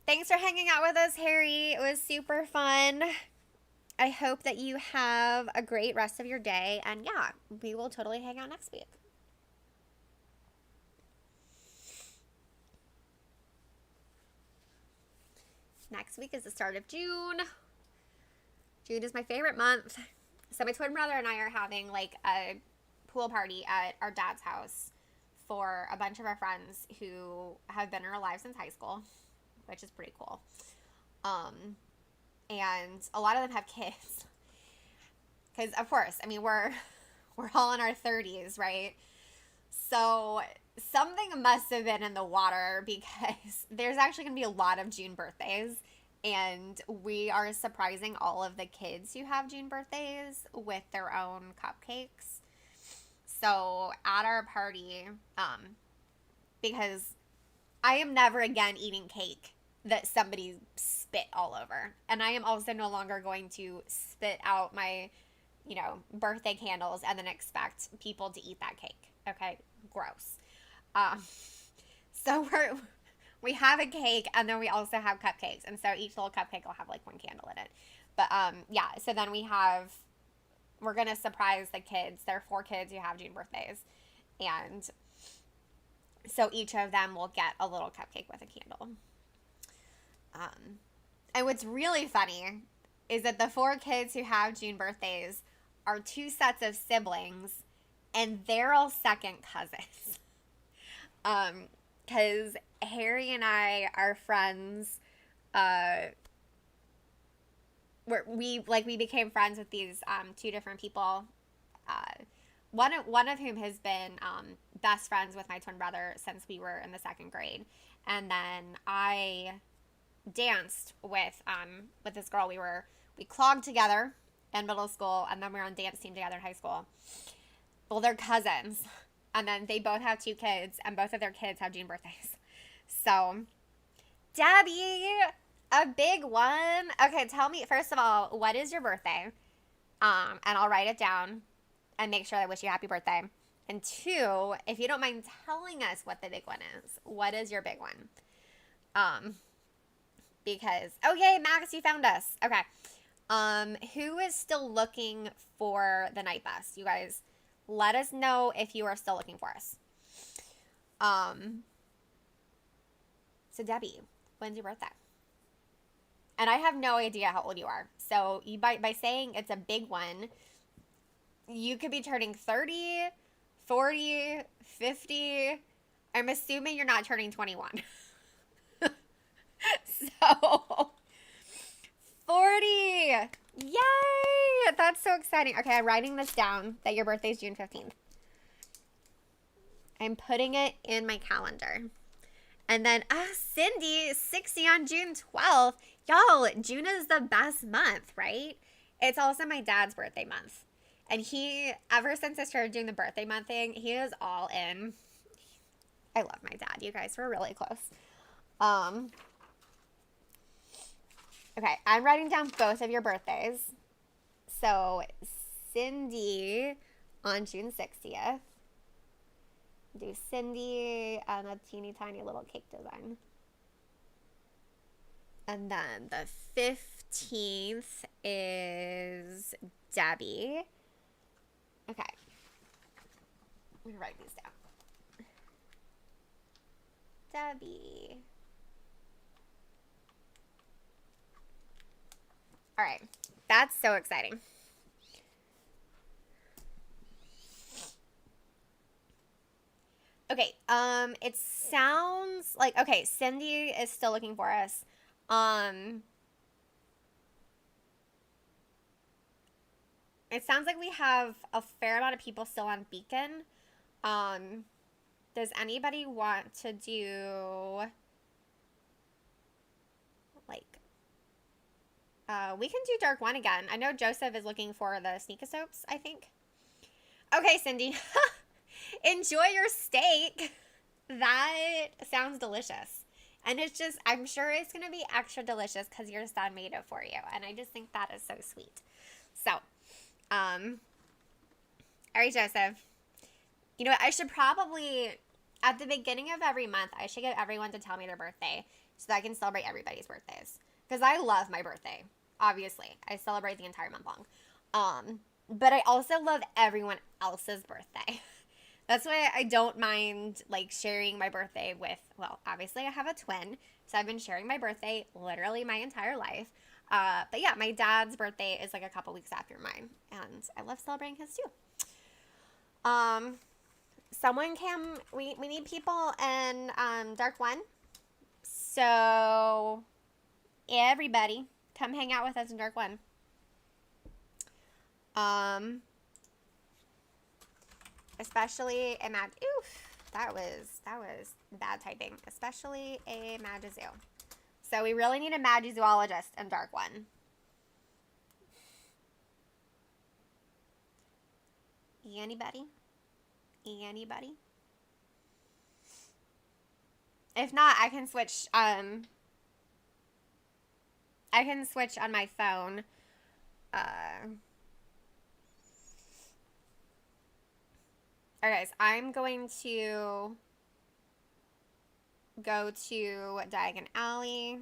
thanks for hanging out with us, Harry. It was super fun. I hope that you have a great rest of your day. And yeah, we will totally hang out next week. Next week is the start of June. June is my favorite month. So my twin brother and I are having like a pool party at our dad's house for a bunch of our friends who have been in our lives since high school, which is pretty cool. And a lot of them have kids. Because, of course, I mean, we're all in our 30s, right? So something must have been in the water because there's actually going to be a lot of June birthdays. And we are surprising all of the kids who have June birthdays with their own cupcakes. So at our party, because I am never again eating cake that somebody spit all over. And I am also no longer going to spit out my, birthday candles and then expect people to eat that cake. Okay? Gross. So we have a cake and then we also have cupcakes. And so each little cupcake will have like one candle in it. But yeah, so then we're going to surprise the kids. There are 4 kids who have June birthdays. And so each of them will get a little cupcake with a candle. And what's really funny is that the 4 kids who have June birthdays are 2 sets of siblings, and they're all second cousins. Because Harry and I are friends. We became friends with these 2 different people. One of whom has been best friends with my twin brother since we were in the 2nd grade, and then I danced with this girl. We clogged together in middle school, and then we were on dance team together in high school. Well, they're cousins, and then they both have 2 kids, and both of their kids have June birthdays. So, Debbie, a big one. Okay, tell me, first of all, what is your birthday? And I'll write it down and make sure I wish you a happy birthday. And 2, if you don't mind telling us what the big one is, what is your big one? Because, okay, Max, you found us. Okay. Who is still looking for the night bus? You guys, let us know if you are still looking for us. So Debbie, when's your birthday? And I have no idea how old you are. So you by saying it's a big one, you could be turning 30, 40, 50. I'm assuming you're not turning 21. So, 40. Yay! That's so exciting. Okay, I'm writing this down that your birthday is June 15th. I'm putting it in my calendar. And then, Cindy, 60 on June 12th. Y'all, June is the best month, right? It's also my dad's birthday month. And he, ever since I started doing the birthday month thing, he is all in. I love my dad, you guys. We're really close. Okay, I'm writing down both of your birthdays. So, Cindy on June 60th. Do Cindy and a teeny tiny little cake design. And then the 15th is Debbie. Okay. Let me write these down. Debbie. All right. That's so exciting. Okay, it sounds like, okay, Cindy is still looking for us. It sounds like we have a fair amount of people still on Beacon. Does anybody want to do, like, we can do Dark 1 again. I know Joseph is looking for the Sneakosopes, I think. Okay, Cindy. Enjoy your steak. That sounds delicious. And it's just, I'm sure it's going to be extra delicious because your son made it for you. And I just think that is so sweet. So, all right, Joseph. You know what? I should probably, at the beginning of every month, I should get everyone to tell me their birthday so that I can celebrate everybody's birthdays. Because I love my birthday. Obviously. I celebrate the entire month long. But I also love everyone else's birthday. That's why I don't mind, like, sharing my birthday with, well, obviously I have a twin, so I've been sharing my birthday literally my entire life. But yeah, my dad's birthday is, like, a couple weeks after mine, and I love celebrating his, too. Someone can, we need people in, Dark 1, so everybody, come hang out with us in Dark 1. Especially a that was bad typing. Especially a Magizoo. So we really need a Magizoologist in Dark 1. Anybody? Anybody? If not, I can switch. I can switch on my phone. Alright, guys, I'm going to go to Diagon Alley.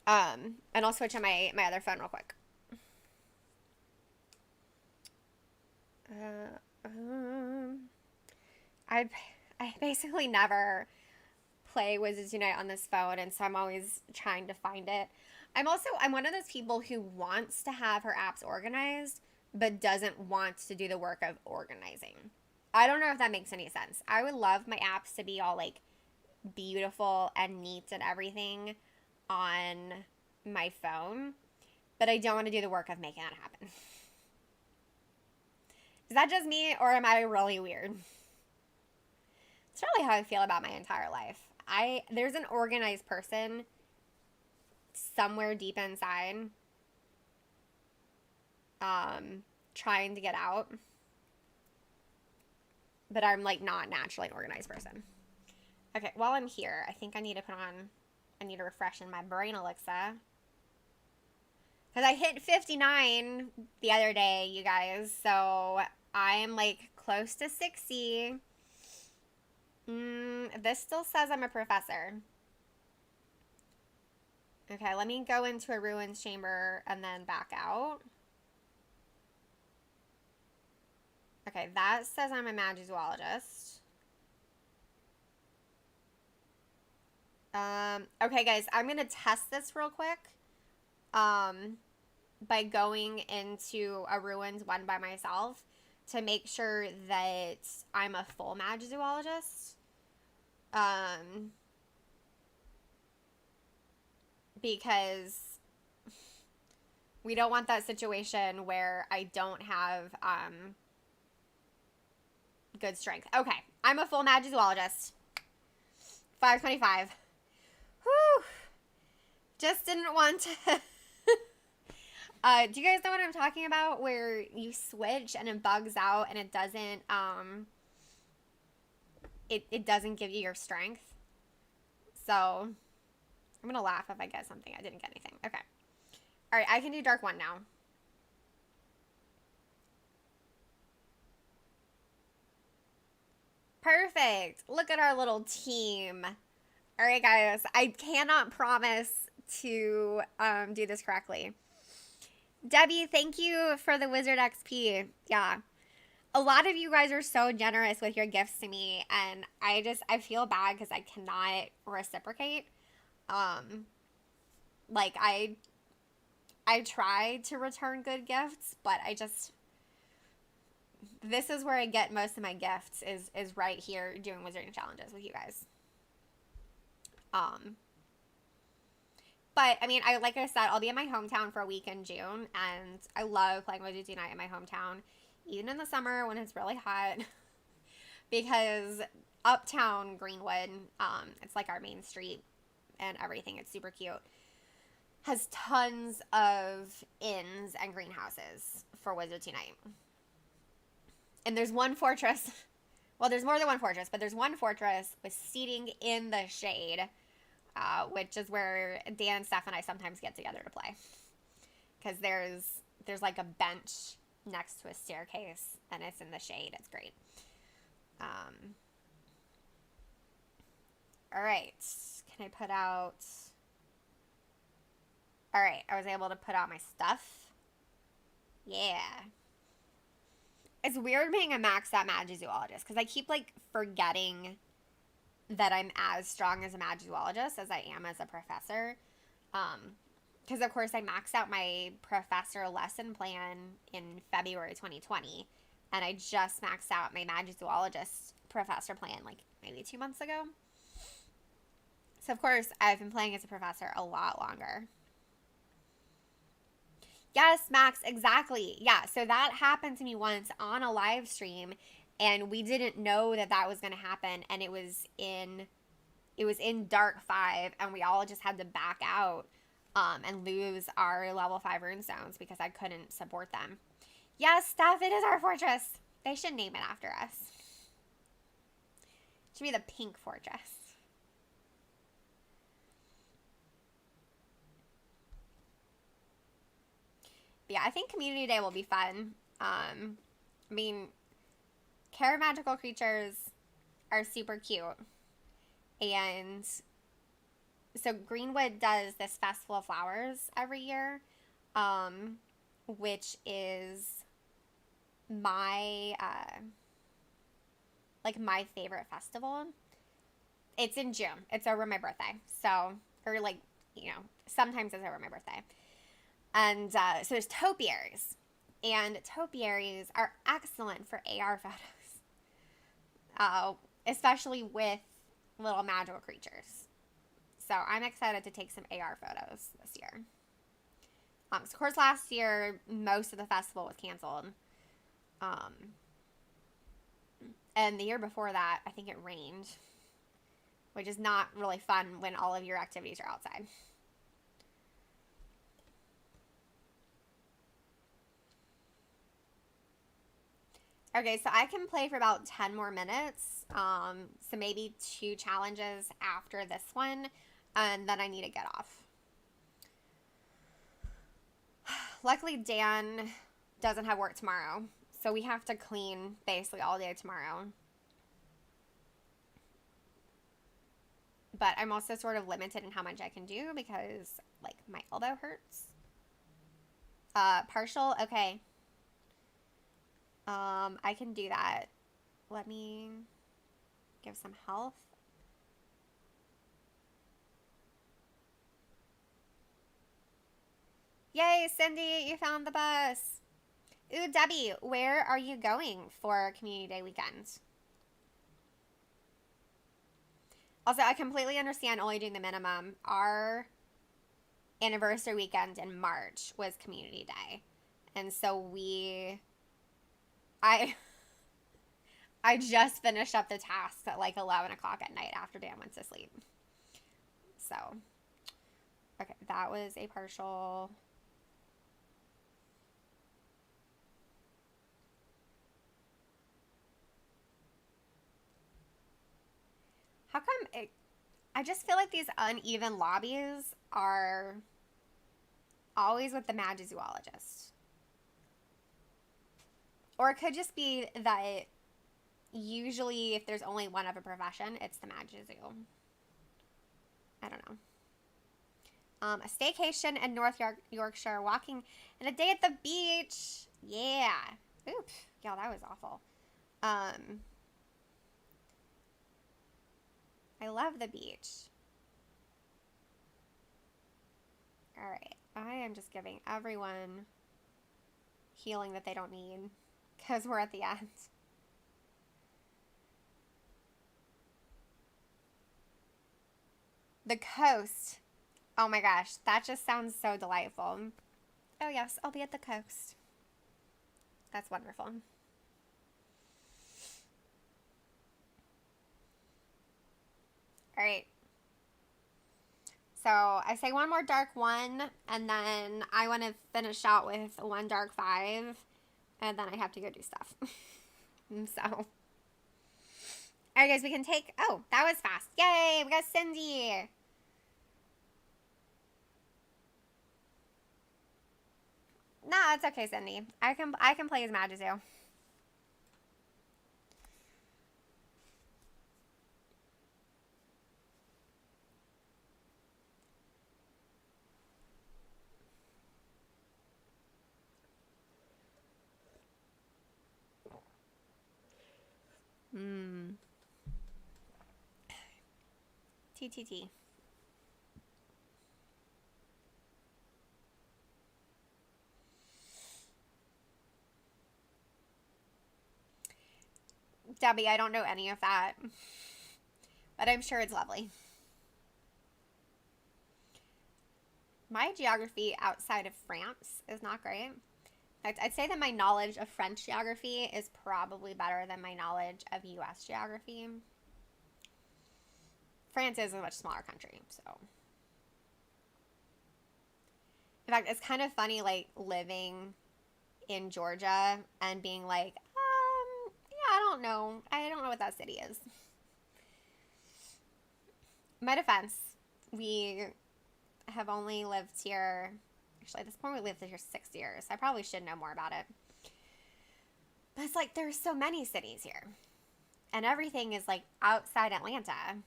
And I'll switch on my other phone real quick. I basically never play Wizards Unite on this phone, and so I'm always trying to find it. I'm one of those people who wants to have her apps organized, but doesn't want to do the work of organizing. I don't know if that makes any sense. I would love my apps to be all, like, beautiful and neat and everything on my phone, but I don't want to do the work of making that happen. Is that just me, or am I really weird? It's really how I feel about my entire life. There's an organized person somewhere deep inside trying to get out, but I'm, like, not naturally an organized person. Okay, while I'm here, I think I need to refresh in my brain elixir, because I hit 59 the other day, you guys, so I am, like, close to 60. This still says I'm a professor. Okay, let me go into a ruins chamber and then back out. Okay, that says I'm a Magizoologist. Okay, guys, I'm going to test this real quick by going into a ruins one by myself to make sure that I'm a full Magizoologist. Because we don't want that situation where I don't have good strength. Okay, I'm a full Magizoologist. 525. Whew. Just didn't want to. Do you guys know what I'm talking about? Where you switch and it bugs out and it doesn't it doesn't give you your strength. So I'm gonna laugh if I get something. I didn't get anything. Okay. Alright, I can do Dark 1 now. Perfect. Look at our little team. All right, guys. I cannot promise to do this correctly. Debbie, thank you for the Wizard XP. Yeah. A lot of you guys are so generous with your gifts to me, and I feel bad because I cannot reciprocate. Like I try to return good gifts, but this is where I get most of my gifts is right here doing wizarding challenges with you guys. But I mean, like I said, I'll be in my hometown for a week in June, and I love playing Wizards Unite in my hometown, even in the summer when it's really hot, because uptown Greenwood, it's like our main street and everything. It's super cute. Has tons of inns and greenhouses for Wizards Unite. And there's one fortress. Well, there's more than one fortress, but there's one fortress with seating in the shade, which is where Dan, Steph, and I sometimes get together to play. Because there's like a bench next to a staircase, and it's in the shade. It's great. All right. Can I put out... All right. I was able to put out my stuff. Yeah. It's weird being a maxed out Magizoologist, because I keep, like, forgetting that I'm as strong as a Magizoologist as I am as a professor. Because, of course, I maxed out my professor lesson plan in February 2020, and I just maxed out my Magizoologist professor plan, like, maybe 2 months ago. So, of course, I've been playing as a professor a lot longer. Yes, Max, exactly. Yeah, so that happened to me once on a live stream, and we didn't know that that was going to happen, and it was in Dark 5, and we all just had to back out and lose our level 5 runestones because I couldn't support them. Yes, Steph, it is our fortress. They should name it after us. It should be the Pink Fortress. But yeah, I think Community Day will be fun. I mean, Care Magical Creatures are super cute. And so Greenwood does this Festival of Flowers every year, which is my, my favorite festival. It's in June. It's over my birthday. So, or like, sometimes it's over my birthday. And so there's topiaries, and topiaries are excellent for AR photos, especially with little magical creatures. So I'm excited to take some AR photos this year. So of course, last year, most of the festival was canceled. And the year before that, I think it rained, which is not really fun when all of your activities are outside. Okay, so I can play for about 10 more minutes, so maybe 2 challenges after this one, and then I need to get off. Luckily, Dan doesn't have work tomorrow, so we have to clean basically all day tomorrow. But I'm also sort of limited in how much I can do because, like, my elbow hurts. Partial, okay. I can do that. Let me give some health. Yay, Cindy, you found the bus. Ooh, Debbie, where are you going for Community Day weekend? Also, I completely understand only doing the minimum. Our anniversary weekend in March was Community Day. And so I just finished up the tasks at like 11 o'clock at night after Dan went to sleep. So, okay, that was a partial. How come I just feel like these uneven lobbies are always with the Magizoologist. Or it could just be that, usually if there's only one of a profession, it's the Magi Zoo. I don't know. A staycation in Yorkshire, walking and a day at the beach. Yeah. Oops. Yeah, that was awful. I love the beach. All right. I am just giving everyone healing that they don't need because we're at the end. The coast. Oh my gosh, that just sounds so delightful. Oh yes, I'll be at the coast. That's wonderful. All right. So I say one more dark one, and then I want to finish out with one dark 5, and then I have to go do stuff. So, all right, guys, we can take. Oh, that was fast! Yay, we got Cindy. No, it's okay, Cindy. I can play as Magi Zoo. TTT. Debbie, I don't know any of that, but I'm sure it's lovely. My geography outside of France is not great. I'd say that my knowledge of French geography is probably better than my knowledge of U.S. geography. France is a much smaller country, so. In fact, it's kind of funny, like, living in Georgia and being like, yeah, I don't know. I don't know what that city is. In my defense, we have only lived here, actually, at this point, we lived here 6 years. I probably should know more about it. But it's like, there's so many cities here. And everything is, like, outside Atlanta.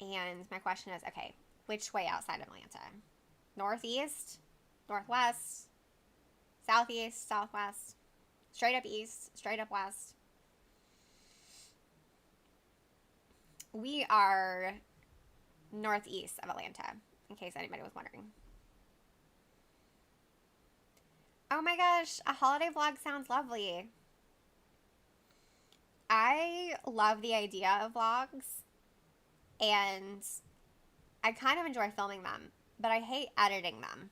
And my question is, okay, which way outside Atlanta? Northeast, northwest, southeast, southwest, straight up east, straight up west. We are northeast of Atlanta, in case anybody was wondering. Oh my gosh, a holiday vlog sounds lovely. I love the idea of vlogs, and I kind of enjoy filming them, but I hate editing them,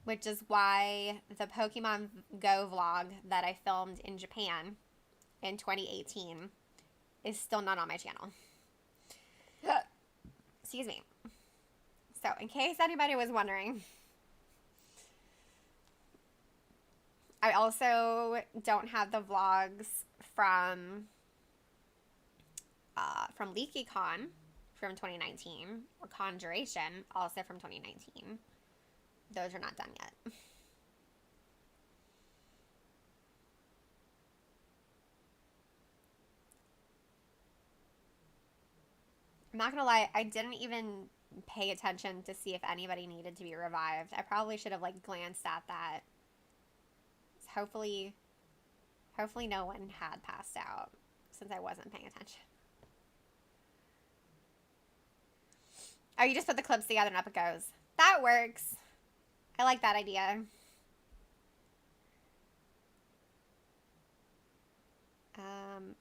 which is why the Pokemon Go vlog that I filmed in Japan in 2018 is still not on my channel. Excuse me. So, in case anybody was wondering, I also don't have the vlogs from LeakyCon from 2019, or Conjuration, also from 2019. Those are not done yet. I'm not gonna lie, I didn't even pay attention to see if anybody needed to be revived. I probably should have, like, glanced at that. Hopefully no one had passed out, since I wasn't paying attention. Oh, you just put the clips together and up it goes. That works. I like that idea.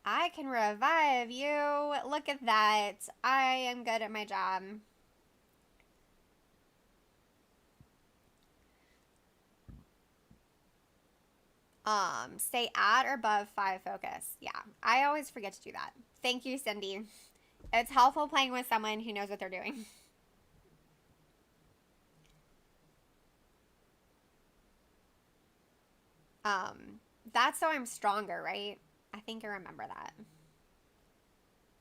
I can revive you. Look at that. I am good at my job. Stay at or above 5 focus. Yeah, I always forget to do that. Thank you, Cindy. It's helpful playing with someone who knows what they're doing. That's so I'm stronger, right? I think I remember that.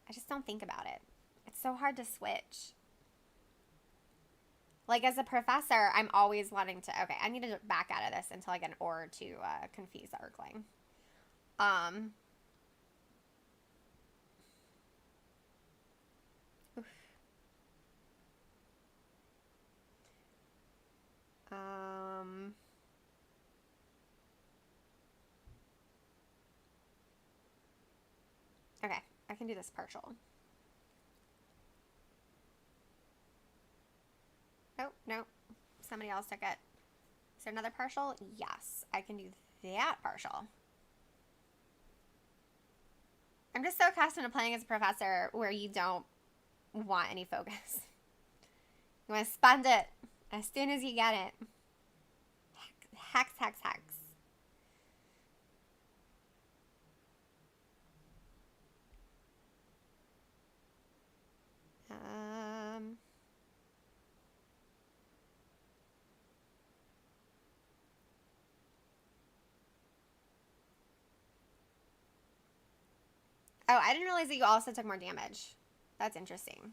I just don't think about it. It's so hard to switch. Like, as a professor, I'm always wanting to... Okay, I need to back out of this until I get an ore to confuse the Urkling. Okay, I can do this partial. Oh, no. Somebody else took it. Is there another partial? Yes, I can do that partial. I'm just so accustomed to playing as a professor where you don't want any focus. You want to spend it as soon as you get it. Hex, hex, hex. Oh, I didn't realize that you also took more damage. That's interesting.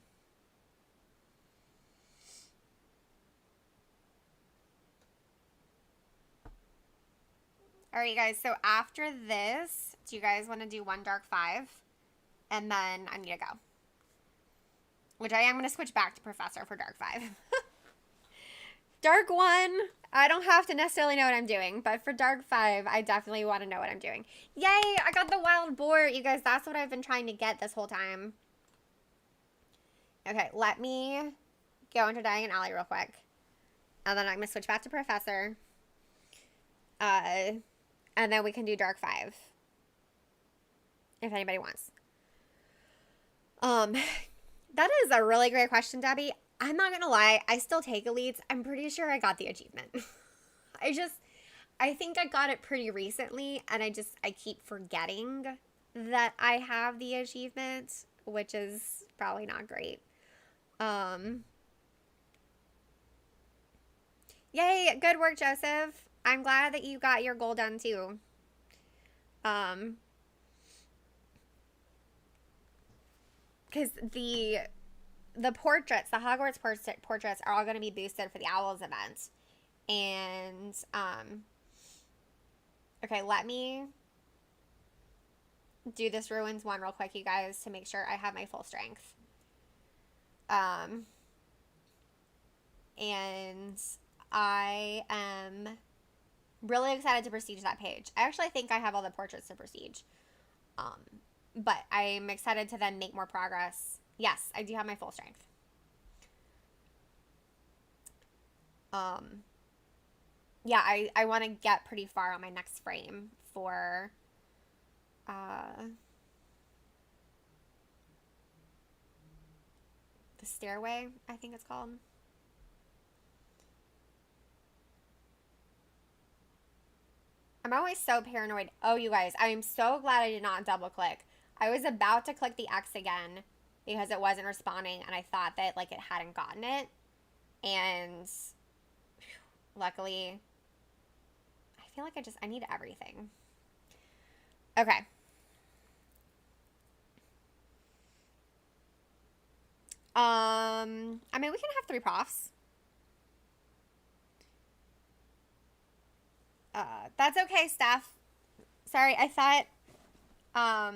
All right, guys. So after this, do you guys want to do one dark 5? And then I need to go. Which I am going to switch back to Professor for dark 5. Dark 1, I don't have to necessarily know what I'm doing. But for dark 5, I definitely want to know what I'm doing. Yay, I got the wild boar. You guys, that's what I've been trying to get this whole time. Okay, let me go into Diagon Alley real quick. And then I'm going to switch back to Professor. And then we can do dark 5. If anybody wants. That is a really great question, Debbie. I'm not gonna lie, I still take elites. I'm pretty sure I got the achievement. I think I got it pretty recently, and I keep forgetting that I have the achievement, which is probably not great. Yay, good work, Joseph. I'm glad that you got your goal done too. Because the portraits, the Hogwarts portraits are all going to be boosted for the Owls event. And, okay, let me do this Ruins one real quick, you guys, to make sure I have my full strength. And I am really excited to prestige that page. I actually think I have all the portraits to prestige. But I'm excited to then make more progress. Yes, I do have my full strength. Yeah, I want to get pretty far on my next frame for the stairway, I think it's called. I'm always so paranoid. Oh, you guys, I am so glad I did not double click. I was about to click the X again because it wasn't responding, and I thought that like it hadn't gotten it. And luckily, I feel like I need everything. Okay. I mean, we can have 3 profs. That's okay, Steph. Sorry, I thought, I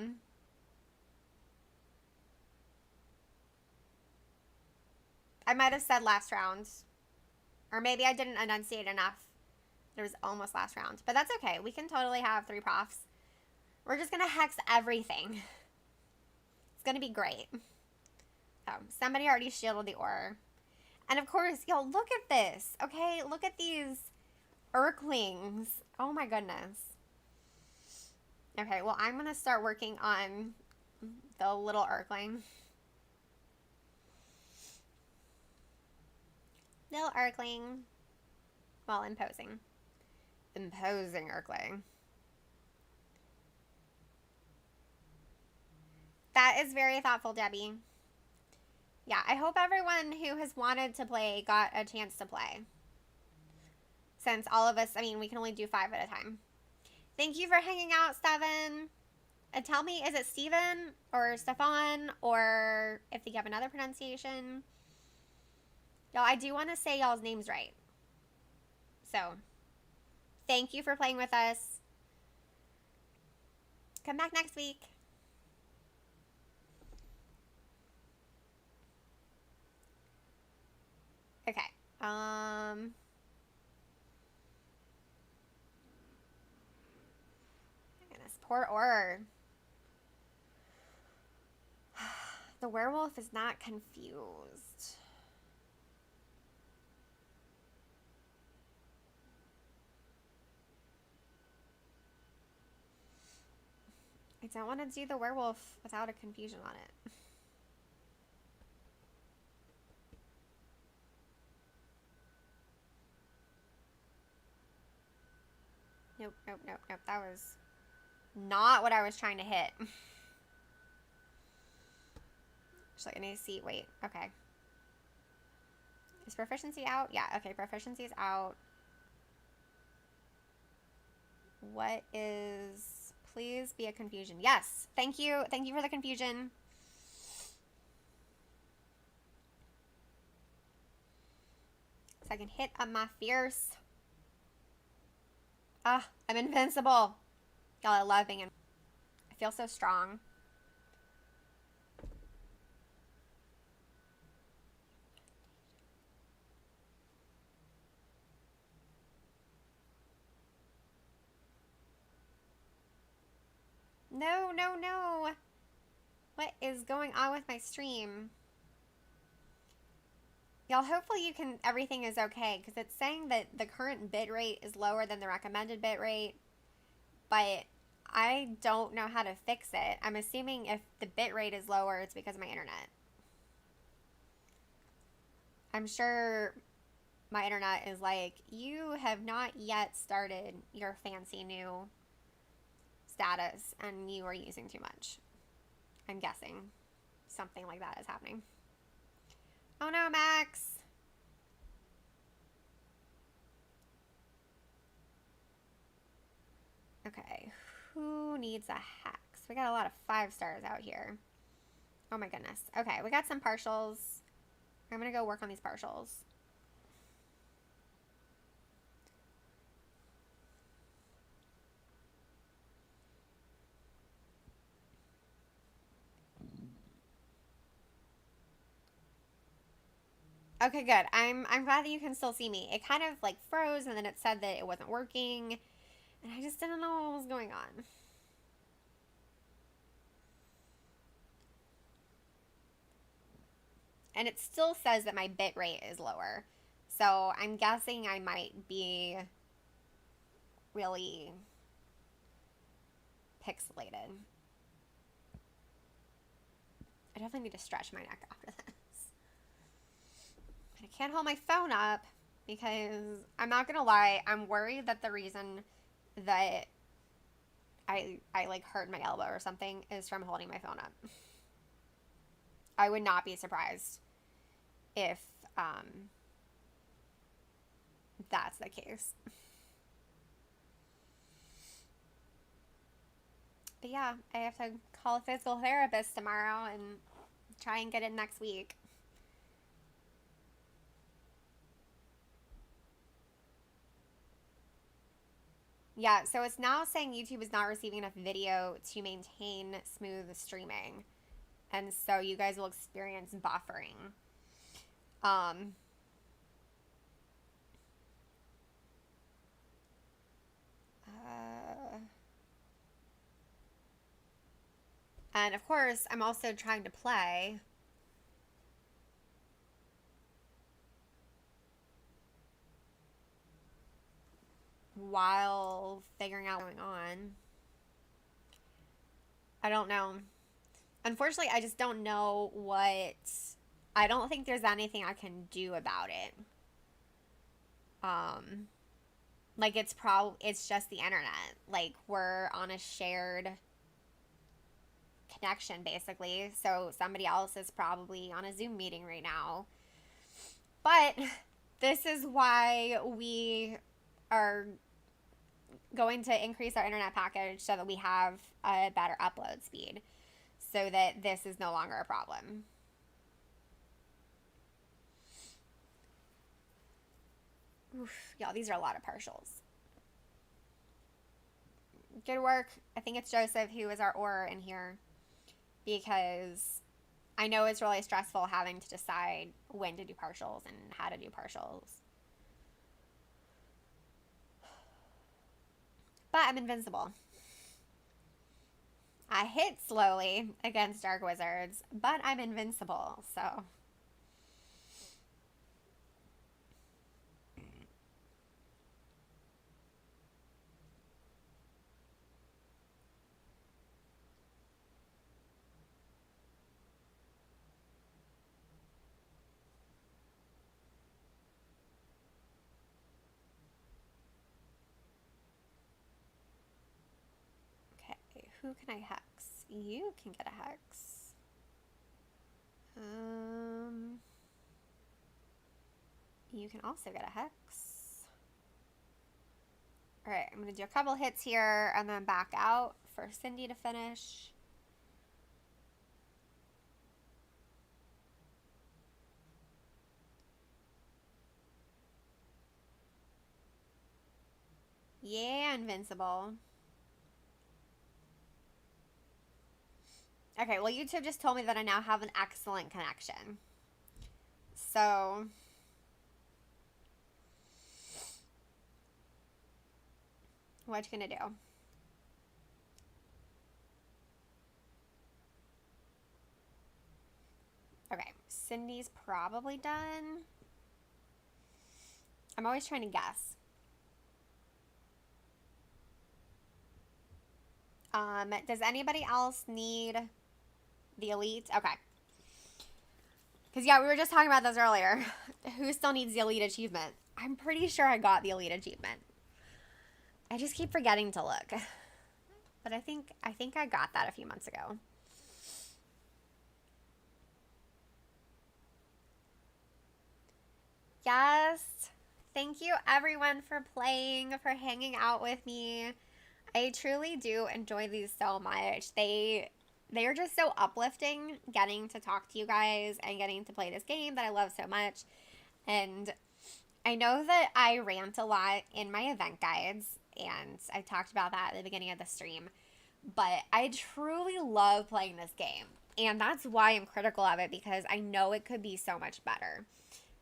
might have said last round. Or maybe I didn't enunciate enough. It was almost last round. But that's okay. We can totally have 3 profs. We're just going to hex everything. It's going to be great. Oh, somebody already shielded the ore. And of course, yo, look at this. Okay, look at these Urklings. Oh my goodness. Okay, well, I'm going to start working on the little Urkling. Little Urkling. While imposing. Imposing Urkling. That is very thoughtful, Debbie. Yeah, I hope everyone who has wanted to play got a chance to play. Since all of us, I mean, we can only do 5 at a time. Thank you for hanging out, Steven. And tell me, is it Steven or Stefan, or if you have another pronunciation? Y'all, I do want to say y'all's names right. So, thank you for playing with us. Come back next week. Okay. Goodness, poor ore. The werewolf is not confused. I don't want to do the werewolf without a confusion on it. Nope, nope, nope, nope. That was not what I was trying to hit. Just like, I need to see. Wait, okay. Is proficiency out? Yeah, okay, proficiency is out. What is... Please be a confusion. Yes, thank you. Thank you for the confusion. So I can hit up my fierce. Ah, I'm invincible. Y'all, I love being in. I feel so strong. No, no, no. What is going on with my stream? Y'all, hopefully everything is okay, because it's saying that the current bit rate is lower than the recommended bit rate, but I don't know how to fix it. I'm assuming if the bit rate is lower, it's because of my internet. I'm sure my internet is like, you have not yet started your fancy new status and you are using too much. I'm guessing something like that is happening. Oh no, Max! Okay, who needs a hex? We got a lot of 5 stars out here. Oh my goodness. Okay, we got some partials. I'm gonna go work on these partials. Okay, good. I'm glad that you can still see me. It kind of like froze and then it said that it wasn't working. And I just didn't know what was going on. And it still says that my bit rate is lower. So I'm guessing I might be really pixelated. I definitely need to stretch my neck after this. I can't hold my phone up because I'm not gonna lie, I'm worried that the reason that I like hurt my elbow or something is from holding my phone up. I would not be surprised if that's the case. But yeah, I have to call a physical therapist tomorrow and try and get it next week. Yeah, so it's now saying YouTube is not receiving enough video to maintain smooth streaming. And so you guys will experience buffering. And of course, I'm also trying to play. While figuring out what's going on. I don't know. Unfortunately, I just don't know what... I don't think there's anything I can do about it. Like, it's just the internet. Like, we're on a shared connection, basically. So somebody else is probably on a Zoom meeting right now. But this is why we are going to increase our internet package so that we have a better upload speed. So that this is no longer a problem. Oof, y'all, these are a lot of partials. Good work. I think it's Joseph who is our orer in here. Because I know it's really stressful having to decide when to do partials and how to do partials. But I'm invincible. I hit slowly against dark wizards, but I'm invincible, so. Okay, who can I hex? You can get a hex. You can also get a hex. Alright, I'm going to do a couple hits here and then back out for Cindy to finish. Yeah, invincible. Okay, well, YouTube just told me that I now have an excellent connection. So, what you gonna do? Okay, Cindy's probably done. I'm always trying to guess. Does anybody else need the elite? Okay. Because, yeah, we were just talking about this earlier. Who still needs the elite achievement? I'm pretty sure I got the elite achievement. I just keep forgetting to look. But I think I got that a few months ago. Yes. Thank you, everyone, for playing, for hanging out with me. I truly do enjoy these so much. They are just so uplifting getting to talk to you guys and getting to play this game that I love so much. And I know that I rant a lot in my event guides, and I talked about that at the beginning of the stream, but I truly love playing this game. And that's why I'm critical of it, because I know it could be so much better.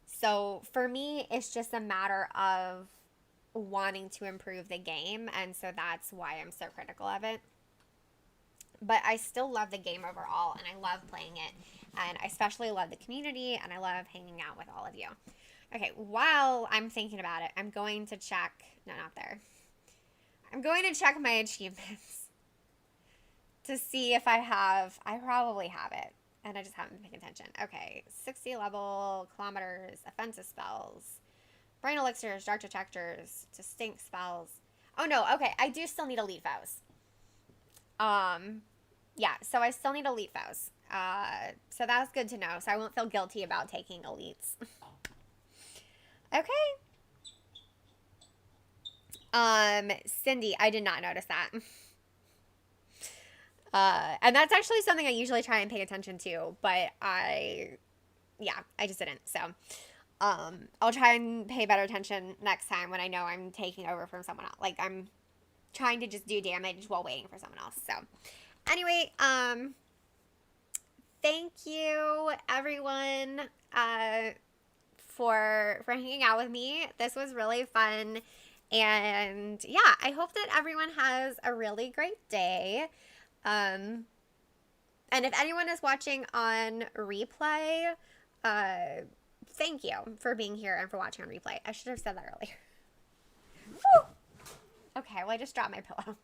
So for me, it's just a matter of wanting to improve the game, and so that's why I'm so critical of it. But I still love the game overall, and I love playing it, and I especially love the community, and I love hanging out with all of you. Okay, while I'm thinking about it, I'm going to check, no, not there. I'm going to check my achievements to see if I probably have it, and I just haven't been paying attention. Okay, 60 level, kilometers, offensive spells, brain elixirs, dark detectors, distinct spells. Oh no, okay, I do still need elite foes. Yeah, so I still need elite foes. So that's good to know, so I won't feel guilty about taking elites. Okay. Cindy, I did not notice that. And that's actually something I usually try and pay attention to, but I just didn't. So, I'll try and pay better attention next time when I know I'm taking over from someone else. Like, I'm trying to just do damage while waiting for someone else. So, anyway, thank you, everyone, for hanging out with me. This was really fun. And yeah, I hope that everyone has a really great day. And if anyone is watching on replay, thank you for being here and for watching on replay. I should have said that earlier. Woo! Okay, well, I just dropped my pillow.